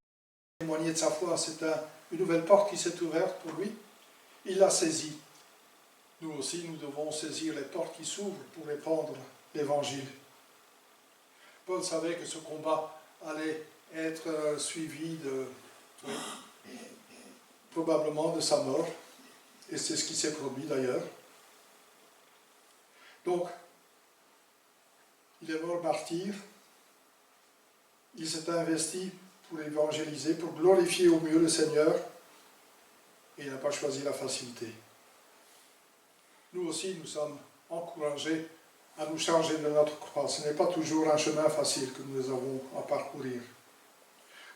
E: témoigner de sa foi. C'est une nouvelle porte qui s'est ouverte pour lui. Il l'a saisie. Nous aussi, nous devons saisir les portes qui s'ouvrent pour répandre l'Évangile. Paul savait que ce combat allait être suivi probablement de sa mort, et c'est ce qui s'est produit d'ailleurs. Donc, il est mort martyr, il s'est investi pour évangéliser, pour glorifier au mieux le Seigneur, et il n'a pas choisi la facilité. Nous aussi, nous sommes encouragés à nous charger de notre croix. Ce n'est pas toujours un chemin facile que nous avons à parcourir.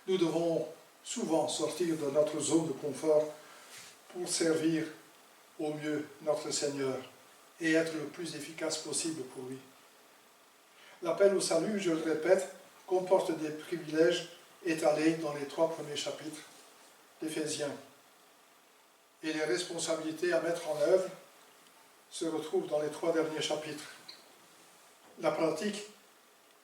E: Nous devons souvent sortir de notre zone de confort pour servir au mieux notre Seigneur et être le plus efficace possible pour lui. L'appel au salut, je le répète, comporte des privilèges étalés dans les 3 premiers chapitres d'Éphésiens. Et les responsabilités à mettre en œuvre se retrouvent dans les 3 derniers chapitres. La pratique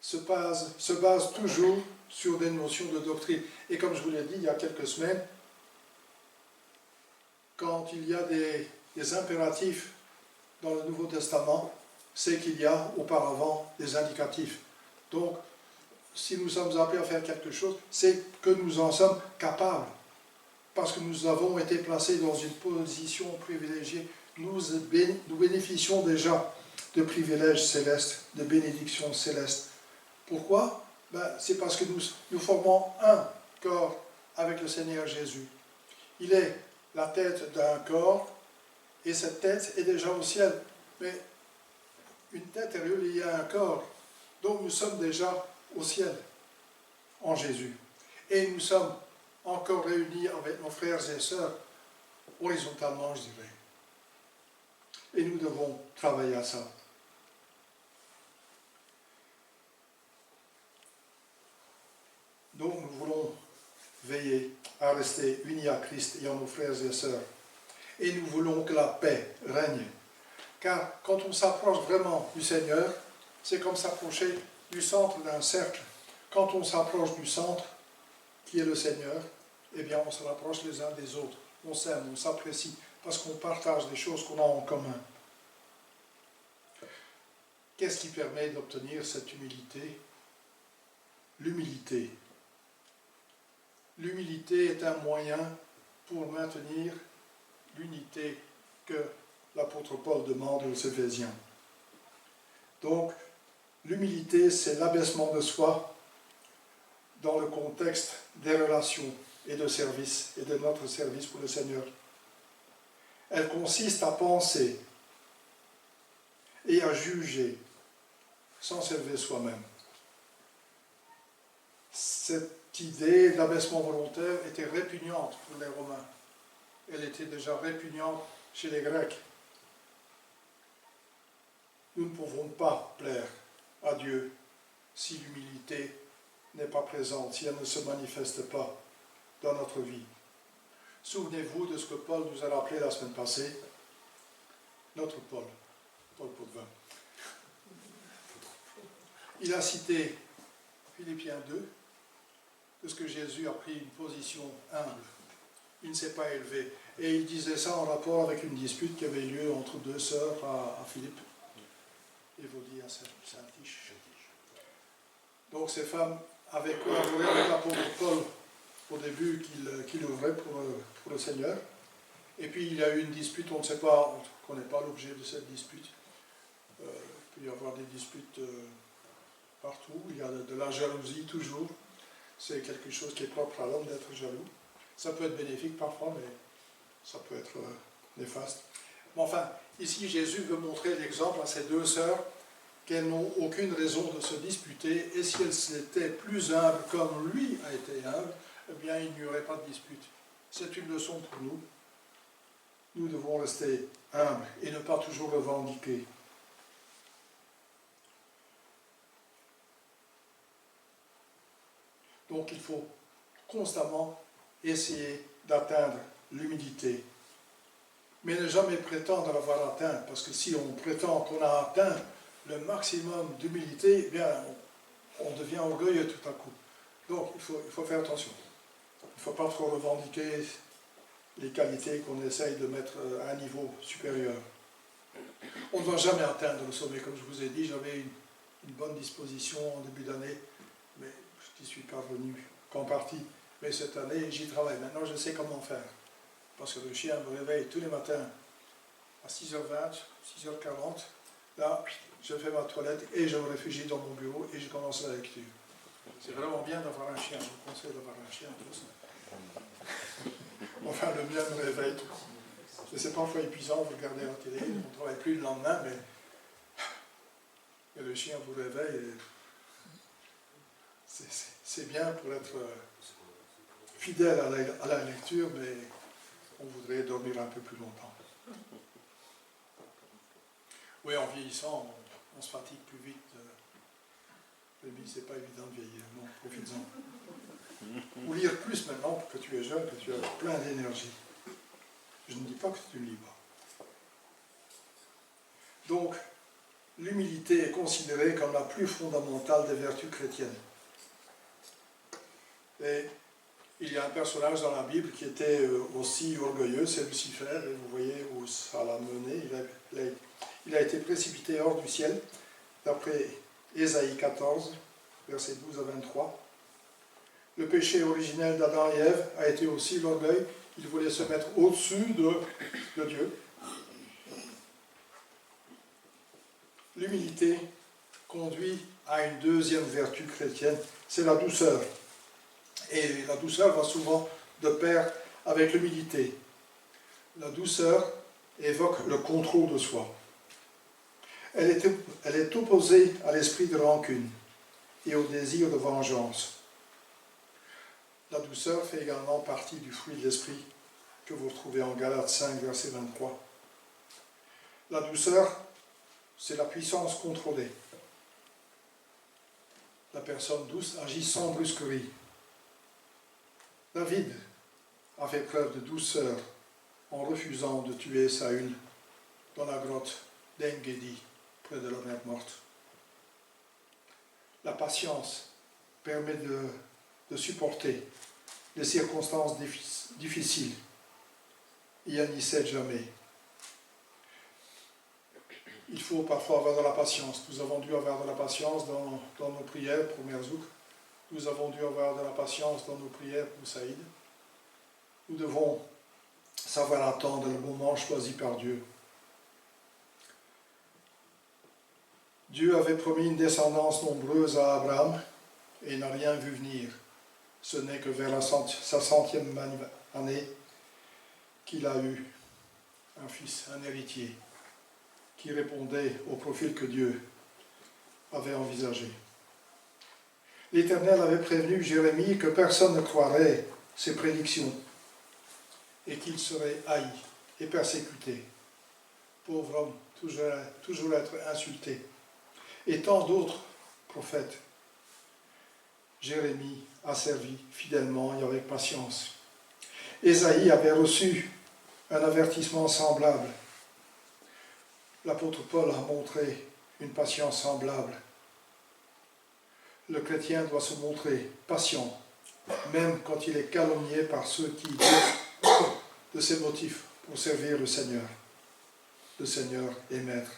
E: se base toujours sur des notions de doctrine. Et comme je vous l'ai dit il y a quelques semaines, quand il y a des impératifs dans le Nouveau Testament, c'est qu'il y a auparavant des indicatifs. Donc, si nous sommes appelés à faire quelque chose, c'est que nous en sommes capables, parce que nous avons été placés dans une position privilégiée. Nous bénéficions déjà de privilèges célestes, de bénédictions célestes. Pourquoi? C'est parce que nous formons un corps avec le Seigneur Jésus. Il est la tête d'un corps, et cette tête est déjà au ciel. Mais une tête est reliée à un corps, donc nous sommes déjà au ciel, en Jésus. Et nous sommes encore réunis avec nos frères et sœurs, horizontalement, je dirais. Et nous devons travailler à ça. Donc nous voulons veiller à rester unis à Christ et à nos frères et sœurs. Et nous voulons que la paix règne. Car quand on s'approche vraiment du Seigneur, c'est comme s'approcher du centre d'un cercle. Quand on s'approche du centre, qui est le Seigneur, eh bien on se rapproche les uns des autres. On s'aime, on s'apprécie, parce qu'on partage des choses qu'on a en commun. Qu'est-ce qui permet d'obtenir cette humilité? L'humilité. L'humilité est un moyen pour maintenir l'unité que l'apôtre Paul demande aux Éphésiens. Donc, l'humilité, c'est l'abaissement de soi dans le contexte des relations et de service, et de notre service pour le Seigneur. Elle consiste à penser et à juger sans s'élever soi-même. Cette idée d'abaissement volontaire était répugnante pour les Romains. Elle était déjà répugnante chez les Grecs. Nous ne pouvons pas plaire à Dieu si l'humilité n'est pas présente, si elle ne se manifeste pas dans notre vie. Souvenez-vous de ce que Paul nous a rappelé la semaine passée. Notre Paul Potvin. Il a cité Philippiens 2, de ce que Jésus a pris une position humble. Il ne s'est pas élevé. Et il disait ça en rapport avec une dispute qui avait lieu entre deux sœurs à Philippe. Évodie à Saint-Tiche. Donc ces femmes avaient collaboré avec l'apôtre Paul au début qu'il ouvrait pour le Seigneur. Et puis il y a eu une dispute, on ne connaît pas l'objet de cette dispute. Il peut y avoir des disputes partout, il y a de la jalousie toujours. C'est quelque chose qui est propre à l'homme d'être jaloux. Ça peut être bénéfique parfois, mais ça peut être néfaste. Mais enfin, ici Jésus veut montrer l'exemple à ces deux sœurs qu'elles n'ont aucune raison de se disputer, et si elles étaient plus humbles comme lui a été humble, eh bien il n'y aurait pas de dispute. C'est une leçon pour nous. Nous devons rester humbles et ne pas toujours revendiquer. Donc il faut constamment essayer d'atteindre l'humilité. Mais ne jamais prétendre l'avoir atteint, parce que si on prétend qu'on a atteint le maximum d'humilité, eh bien on devient orgueilleux tout à coup. Donc il faut faire attention. Il ne faut pas trop revendiquer les qualités qu'on essaye de mettre à un niveau supérieur. On ne va jamais atteindre le sommet, comme je vous ai dit, j'avais une bonne disposition en début d'année, mais je n'y suis parvenu qu'en partie. Mais cette année, j'y travaille. Maintenant, je sais comment faire. Parce que le chien me réveille tous les matins à 6h20, 6h40. Là, je fais ma toilette et je me réfugie dans mon bureau et je commence la lecture. C'est vraiment bien d'avoir un chien. Je vous conseille d'avoir un chien tous. Enfin, le mien me réveille. C'est parfois épuisant, vous regardez la télé, on ne travaille plus le lendemain, mais le chien vous réveille. Et c'est bien pour être fidèle à la lecture, mais on voudrait dormir un peu plus longtemps. Oui, en vieillissant, on se fatigue plus vite. Rémi, c'est pas évident de vieillir, non, profites-en. Ou lire plus maintenant, que tu es jeune, que tu as plein d'énergie. Je ne dis pas que tu ne lis pas. Donc, l'humilité est considérée comme la plus fondamentale des vertus chrétiennes. Et il y a un personnage dans la Bible qui était aussi orgueilleux, c'est Lucifer, et vous voyez où ça l'a mené. Il a été précipité hors du ciel, d'après Ésaïe 14, versets 12 à 23. Le péché originel d'Adam et Ève a été aussi l'orgueil. Ils voulaient se mettre au-dessus de Dieu. L'humilité conduit à une deuxième vertu chrétienne, c'est la douceur. Et la douceur va souvent de pair avec l'humilité. La douceur évoque le contrôle de soi. Elle est opposée à l'esprit de rancune et au désir de vengeance. La douceur fait également partie du fruit de l'esprit que vous retrouvez en Galates 5, verset 23. La douceur, c'est la puissance contrôlée. La personne douce agit sans brusquerie. David a fait preuve de douceur en refusant de tuer Saül dans la grotte d'En-Gedi, près de la mer Morte. La patience permet de supporter les circonstances difficiles et elle n'y cède jamais. Il faut parfois avoir de la patience. Nous avons dû avoir de la patience dans nos prières pour Merzouk. Nous avons dû avoir de la patience dans nos prières pour Saïd. Nous devons savoir attendre le moment choisi par Dieu. Dieu avait promis une descendance nombreuse à Abraham et n'a rien vu venir. Ce n'est que vers sa 100e année qu'il a eu un fils, un héritier, qui répondait au profil que Dieu avait envisagé. L'Éternel avait prévenu Jérémie que personne ne croirait ses prédictions et qu'il serait haï et persécuté. Pauvre homme, toujours être insulté. Et tant d'autres prophètes. Jérémie a servi fidèlement et avec patience. Ésaïe avait reçu un avertissement semblable. L'apôtre Paul a montré une patience semblable. Le chrétien doit se montrer patient, même quand il est calomnié par ceux qui doutent de ses motifs pour servir le Seigneur. Le Seigneur est maître.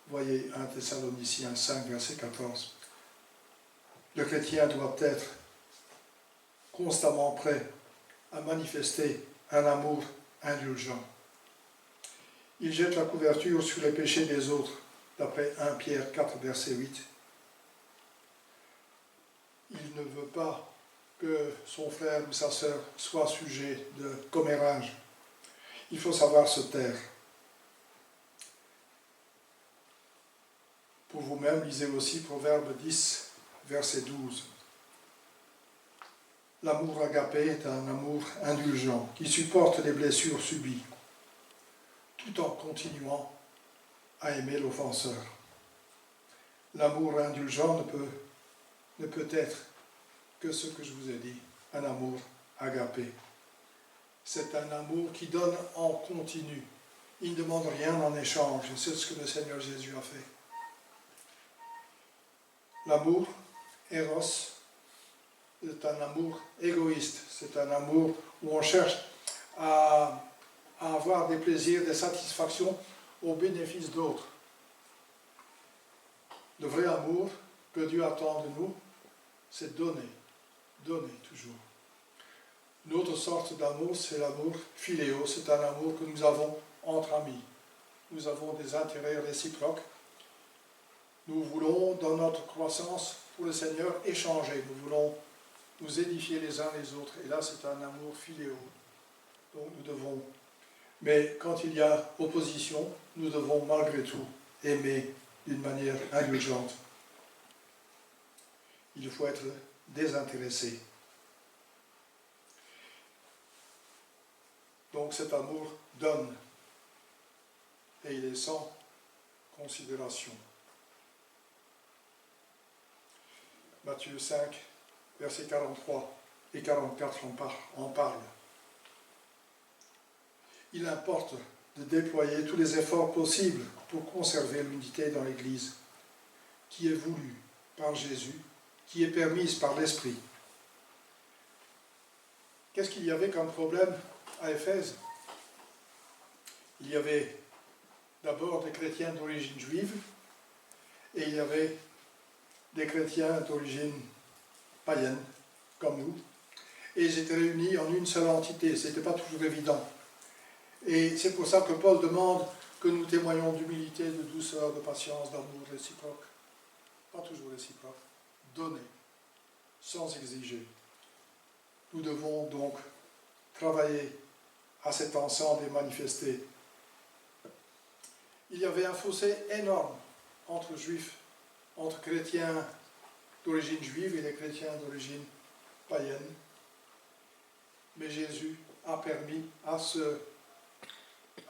E: Voyez 1 Thessaloniciens 5, verset 14. Le chrétien doit être constamment prêt à manifester un amour indulgent. Il jette la couverture sur les péchés des autres, d'après 1 Pierre 4, verset 8. Il ne veut pas que son frère ou sa sœur soit sujet de commérage. Il faut savoir se taire. Pour vous-même, lisez aussi Proverbe 10, verset 12. L'amour agapé est un amour indulgent qui supporte les blessures subies, tout en continuant à aimer l'offenseur. L'amour indulgent ne peut être que ce que je vous ai dit, un amour agapé. C'est un amour qui donne en continu. Il ne demande rien en échange. C'est ce que le Seigneur Jésus a fait. L'amour, Eros, c'est un amour égoïste. C'est un amour où on cherche à avoir des plaisirs, des satisfactions au bénéfice d'autres. Le vrai amour que Dieu attend de nous, c'est donner. Donner toujours. Une autre sorte d'amour, c'est l'amour philéo. C'est un amour que nous avons entre amis. Nous avons des intérêts réciproques. Nous voulons, dans notre croissance pour le Seigneur, échanger. Nous voulons nous édifier les uns les autres. Et là, c'est un amour philéo. Donc nous devons... Mais quand il y a opposition, nous devons malgré tout aimer d'une manière indulgente. Il faut être désintéressé. Donc cet amour donne. Et il est sans considération. Matthieu 5, versets 43 et 44 en parlent. Il importe de déployer tous les efforts possibles pour conserver l'unité dans l'Église, qui est voulue par Jésus, qui est permise par l'Esprit. Qu'est-ce qu'il y avait comme problème à Éphèse? Il y avait d'abord des chrétiens d'origine juive, et il y avait des chrétiens d'origine païenne, comme nous, et ils étaient réunis en une seule entité. Ce n'était pas toujours évident. Et c'est pour ça que Paul demande que nous témoignons d'humilité, de douceur, de patience, d'amour réciproque. Pas toujours réciproque. Donner, sans exiger. Nous devons donc travailler à cet ensemble et manifester. Il y avait un fossé énorme entre juifs, entre chrétiens d'origine juive et les chrétiens d'origine païenne. Mais Jésus a permis à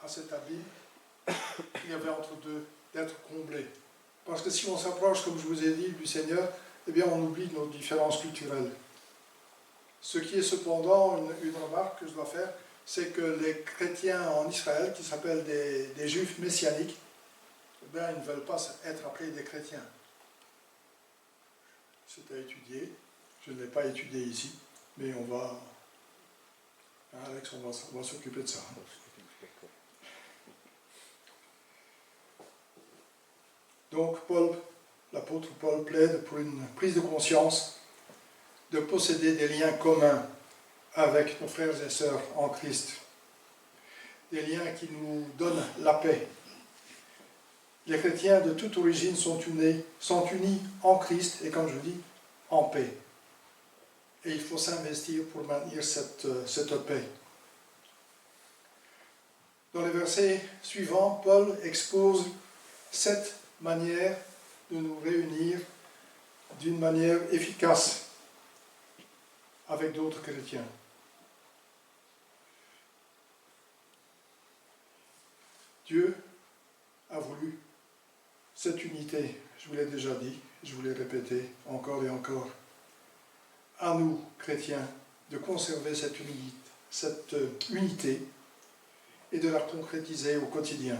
E: cet abîme qu'il y avait entre deux d'être comblé. Parce que si on s'approche, comme je vous ai dit, du Seigneur, eh bien on oublie nos différences culturelles. Ce qui est cependant une remarque que je dois faire, c'est que les chrétiens en Israël, qui s'appellent des juifs messianiques, eh bien, ils ne veulent pas être appelés des chrétiens. C'est à étudier. Je ne l'ai pas étudié ici, mais on va... Alex, on va s'occuper de ça. Donc, l'apôtre Paul plaide pour une prise de conscience de posséder des liens communs avec nos frères et sœurs en Christ. des liens qui nous donnent la paix. Les chrétiens de toute origine sont unis en Christ et, comme je vous dis, en paix. Et il faut s'investir pour maintenir cette paix. Dans les versets suivants, Paul expose 7 manières de nous réunir d'une manière efficace avec d'autres chrétiens. Dieu a voulu cette unité, je vous l'ai déjà dit, je vous l'ai répété encore et encore. À nous, chrétiens, de conserver cette unité et de la concrétiser au quotidien.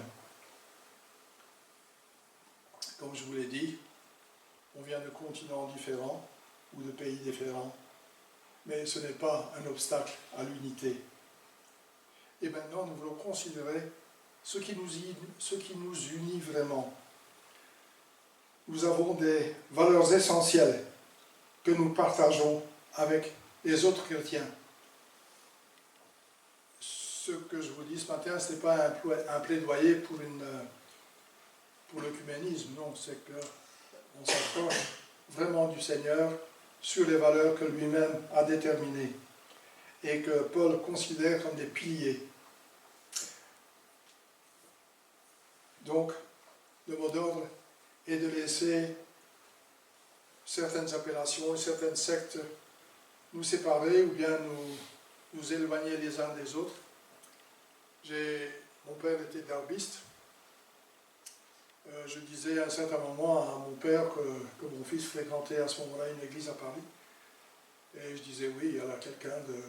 E: Comme je vous l'ai dit, on vient de continents différents ou de pays différents, mais ce n'est pas un obstacle à l'unité. Et maintenant, nous voulons considérer ce qui nous unit vraiment. Nous avons des valeurs essentielles que nous partageons avec les autres chrétiens. Ce que je vous dis ce matin, ce n'est pas un plaidoyer pour l'œcuménisme, non, c'est qu'on s'approche vraiment du Seigneur sur les valeurs que lui-même a déterminées et que Paul considère comme des piliers. Donc, le mot d'ordre est de laisser certaines appellations et certaines sectes nous séparer ou bien nous éloigner les uns des autres. Mon père était darbiste. Je disais à un certain moment à mon père que mon fils fréquentait à ce moment-là une église à Paris. Et je disais, oui, il y a là quelqu'un de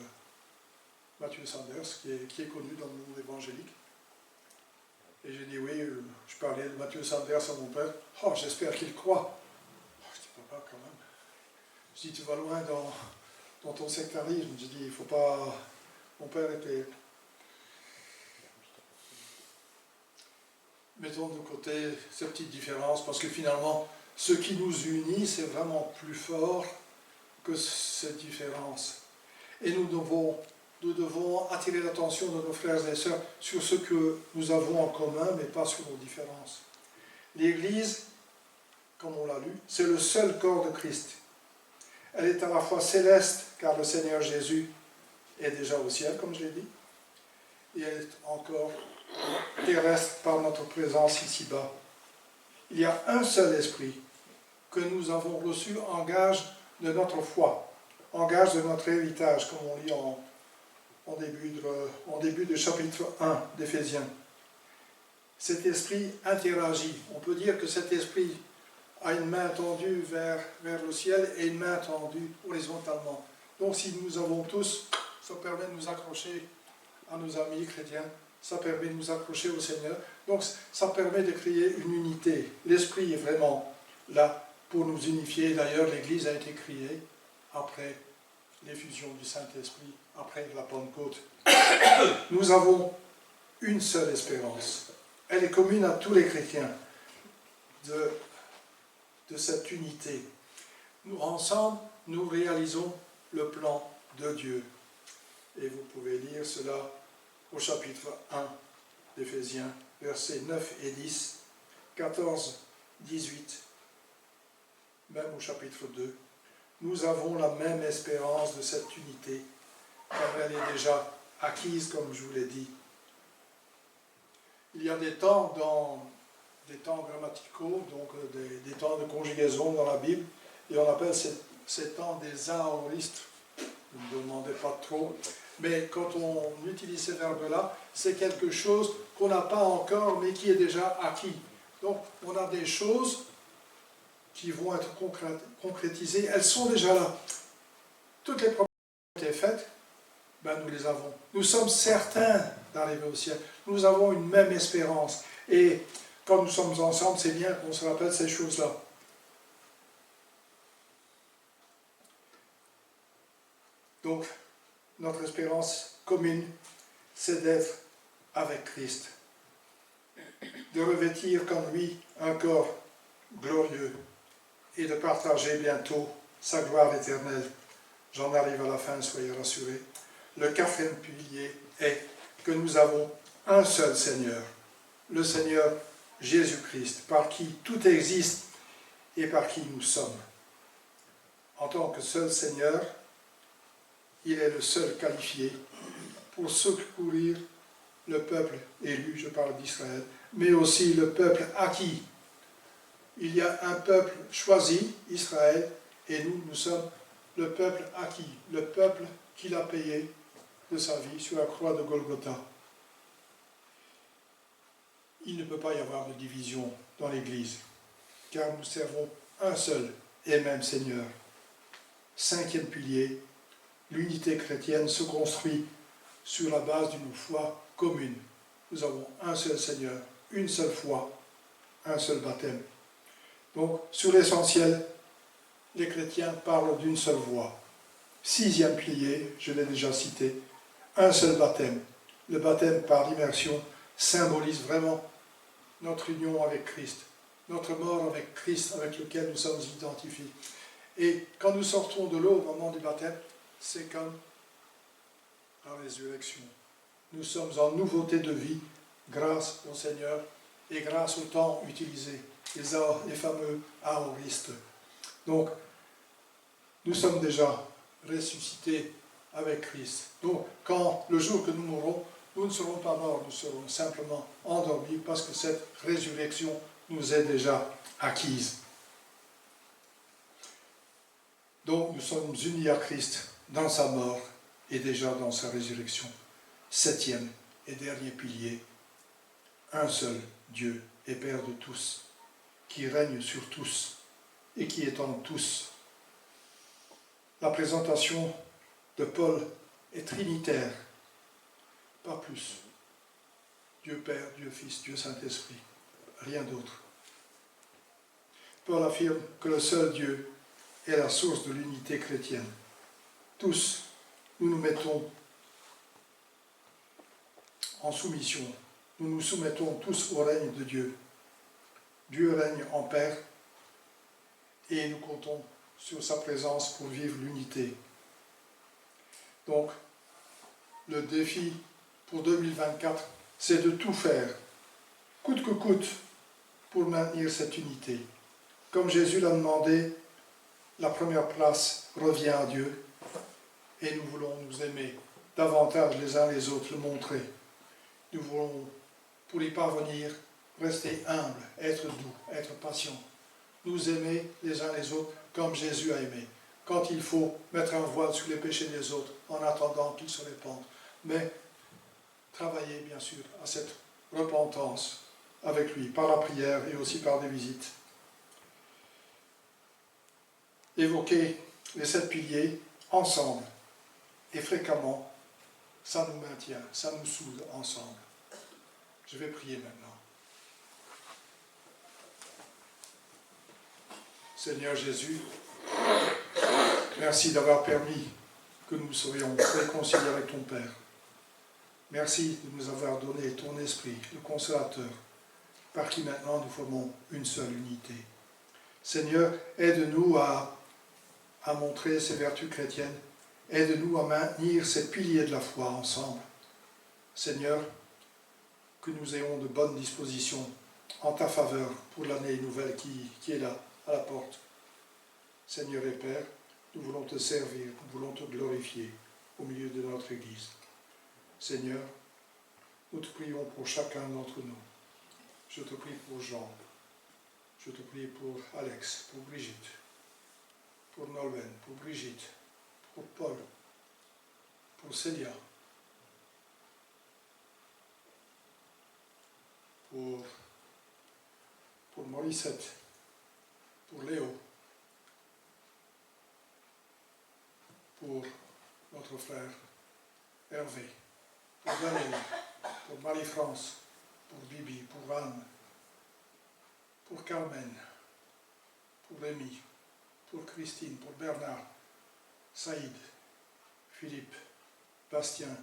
E: Mathieu Sanders qui est connu dans le monde évangélique. Et j'ai dit, oui, je parlais de Mathieu Sanders à mon père. Oh, j'espère qu'il croit. Oh, je dis, papa, quand même. Je dis, tu vas loin dans ton sectarisme. Je dis, il ne faut pas... Mon père était... Mettons de côté ces petites différences, parce que finalement, ce qui nous unit, c'est vraiment plus fort que ces différences. Et nous devons attirer l'attention de nos frères et sœurs sur ce que nous avons en commun, mais pas sur nos différences. L'Église, comme on l'a lu, c'est le seul corps de Christ. Elle est à la fois céleste, car le Seigneur Jésus est déjà au ciel, comme je l'ai dit, et elle est encore terrestre par notre présence ici-bas. Il y a un seul esprit que nous avons reçu en gage de notre foi, en gage de notre héritage, comme on lit en début de chapitre 1 d'Éphésiens. Cet esprit interagit. On peut dire que cet esprit a une main tendue vers le ciel et une main tendue horizontalement. Donc si nous avons tous, ça permet de nous accrocher à nos amis chrétiens, ça permet de nous accrocher au Seigneur. Donc ça permet de créer une unité. L'esprit est vraiment là pour nous unifier. D'ailleurs, l'Église a été créée après l'effusion du Saint-Esprit, après la Pentecôte. Nous avons une seule espérance. Elle est commune à tous les chrétiens de cette unité. Nous, ensemble, nous réalisons le plan de Dieu. Et vous pouvez lire cela au chapitre 1 d'Éphésiens, versets 9 et 10, 14, 18, même au chapitre 2. Nous avons la même espérance de cette unité, car elle est déjà acquise, comme je vous l'ai dit. Il y a des temps grammaticaux, donc des temps de conjugaison dans la Bible, et on appelle ces temps des aoristes. Ne me demandez pas trop, mais quand on utilise ces verbes-là, c'est quelque chose qu'on n'a pas encore, mais qui est déjà acquis. Donc, on a des choses qui vont être concrétisées, elles sont déjà là. Toutes les promesses qui ont été faites, ben nous les avons. Nous sommes certains d'arriver au ciel. Nous avons une même espérance. Et quand nous sommes ensemble, c'est bien qu'on se rappelle ces choses-là. Donc, notre espérance commune, c'est d'être avec Christ. De revêtir comme lui un corps glorieux et de partager bientôt sa gloire éternelle. J'en arrive à la fin, soyez rassurés. Le quatrième pilier est que nous avons un seul Seigneur, le Seigneur Jésus-Christ, par qui tout existe et par qui nous sommes. En tant que seul Seigneur, il est le seul qualifié pour secourir le peuple élu, je parle d'Israël, mais aussi le peuple acquis. Il y a un peuple choisi, Israël, et nous sommes le peuple acquis, le peuple qu'il a payé de sa vie sur la croix de Golgotha. Il ne peut pas y avoir de division dans l'Église, car nous servons un seul et même Seigneur. 5e pilier, l'unité chrétienne se construit sur la base d'une foi commune. Nous avons un seul Seigneur, une seule foi, un seul baptême. Donc, sur l'essentiel, les chrétiens parlent d'une seule voix. 6e pilier, je l'ai déjà cité, un seul baptême. Le baptême par l'immersion symbolise vraiment notre union avec Christ, notre mort avec Christ, avec lequel nous sommes identifiés. Et quand nous sortons de l'eau au moment du baptême, c'est comme la résurrection. Nous sommes en nouveauté de vie grâce au Seigneur et grâce au temps utilisé, les fameux aoristes. Donc, nous sommes déjà ressuscités avec Christ. Donc, quand le jour que nous mourrons, nous ne serons pas morts, nous serons simplement endormis parce que cette résurrection nous est déjà acquise. Donc, nous sommes unis à Christ dans sa mort et déjà dans sa résurrection. 7e et dernier pilier, un seul Dieu et Père de tous, qui règne sur tous et qui est en tous. La présentation de Paul est trinitaire, pas plus. Dieu Père, Dieu Fils, Dieu Saint-Esprit, rien d'autre. Paul affirme que le seul Dieu est la source de l'unité chrétienne. Tous, nous nous mettons en soumission. Nous nous soumettons tous au règne de Dieu. Dieu règne en Père et nous comptons sur sa présence pour vivre l'unité. Donc, le défi pour 2024, c'est de tout faire, coûte que coûte, pour maintenir cette unité. Comme Jésus l'a demandé, la première place revient à Dieu et nous voulons nous aimer davantage les uns les autres, le montrer. Nous voulons, pour y parvenir, rester humbles, être doux, être patients, nous aimer les uns les autres comme Jésus a aimé. Quand il faut mettre un voile sur les péchés des autres en attendant qu'ils se répandent. Mais travailler bien sûr à cette repentance avec lui, par la prière et aussi par des visites. Évoquer les 7 piliers ensemble et fréquemment, ça nous maintient, ça nous soude ensemble. Je vais prier maintenant. Seigneur Jésus, merci d'avoir permis que nous soyons réconciliés avec ton Père. Merci de nous avoir donné ton esprit, le consolateur, par qui maintenant nous formons une seule unité. Seigneur, aide-nous à montrer ces vertus chrétiennes, aide-nous à maintenir ces piliers de la foi ensemble. Seigneur, que nous ayons de bonnes dispositions en ta faveur pour l'année nouvelle qui est là, à la porte. Seigneur et Père, nous voulons te servir, nous voulons te glorifier au milieu de notre Église. Seigneur, nous te prions pour chacun d'entre nous. Je te prie pour Jean, je te prie pour Alex, pour Brigitte, pour Nolwenn, pour Brigitte, pour Paul, pour Célia, pour Morissette, pour Léo, pour notre frère Hervé, pour Valérie, pour Marie-France, pour Bibi, pour Anne, pour Carmen, pour Rémi, pour Christine, pour Bernard, Saïd, Philippe, Bastien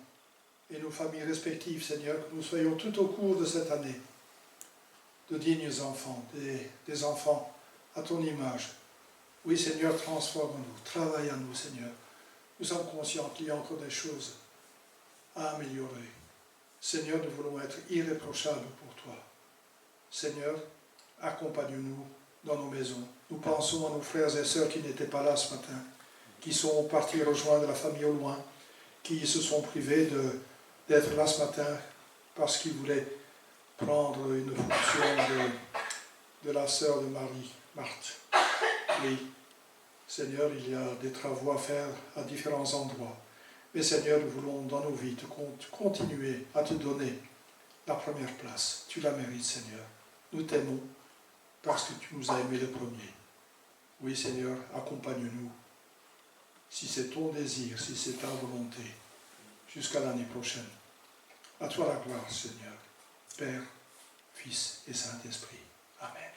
E: et nos familles respectives, Seigneur, que nous soyons tout au cours de cette année de dignes enfants, des enfants à ton image. Oui, Seigneur, transforme-nous, travaille à nous, Seigneur. Nous sommes conscients qu'il y a encore des choses à améliorer. Seigneur, nous voulons être irréprochables pour toi. Seigneur, accompagne-nous dans nos maisons. Nous pensons à nos frères et sœurs qui n'étaient pas là ce matin, qui sont partis rejoindre la famille au loin, qui se sont privés d'être là ce matin parce qu'ils voulaient prendre une fonction de la sœur de Marie, Marthe. Oui, Seigneur, il y a des travaux à faire à différents endroits. Mais Seigneur, nous voulons dans nos vies continuer à te donner la première place. Tu la mérites, Seigneur. Nous t'aimons parce que tu nous as aimés le premier. Oui, Seigneur, accompagne-nous. Si c'est ton désir, si c'est ta volonté, jusqu'à l'année prochaine. À toi la gloire, Seigneur, Père, Fils et Saint-Esprit. Amen.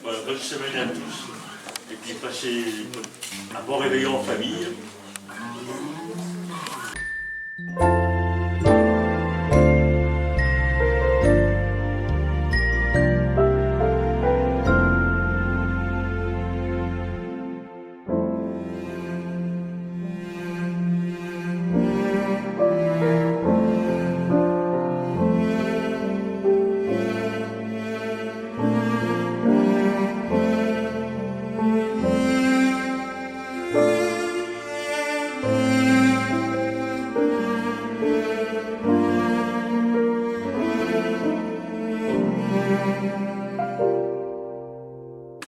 A: Voilà, bonne semaine à tous. Et puis passez un bon réveillon en famille.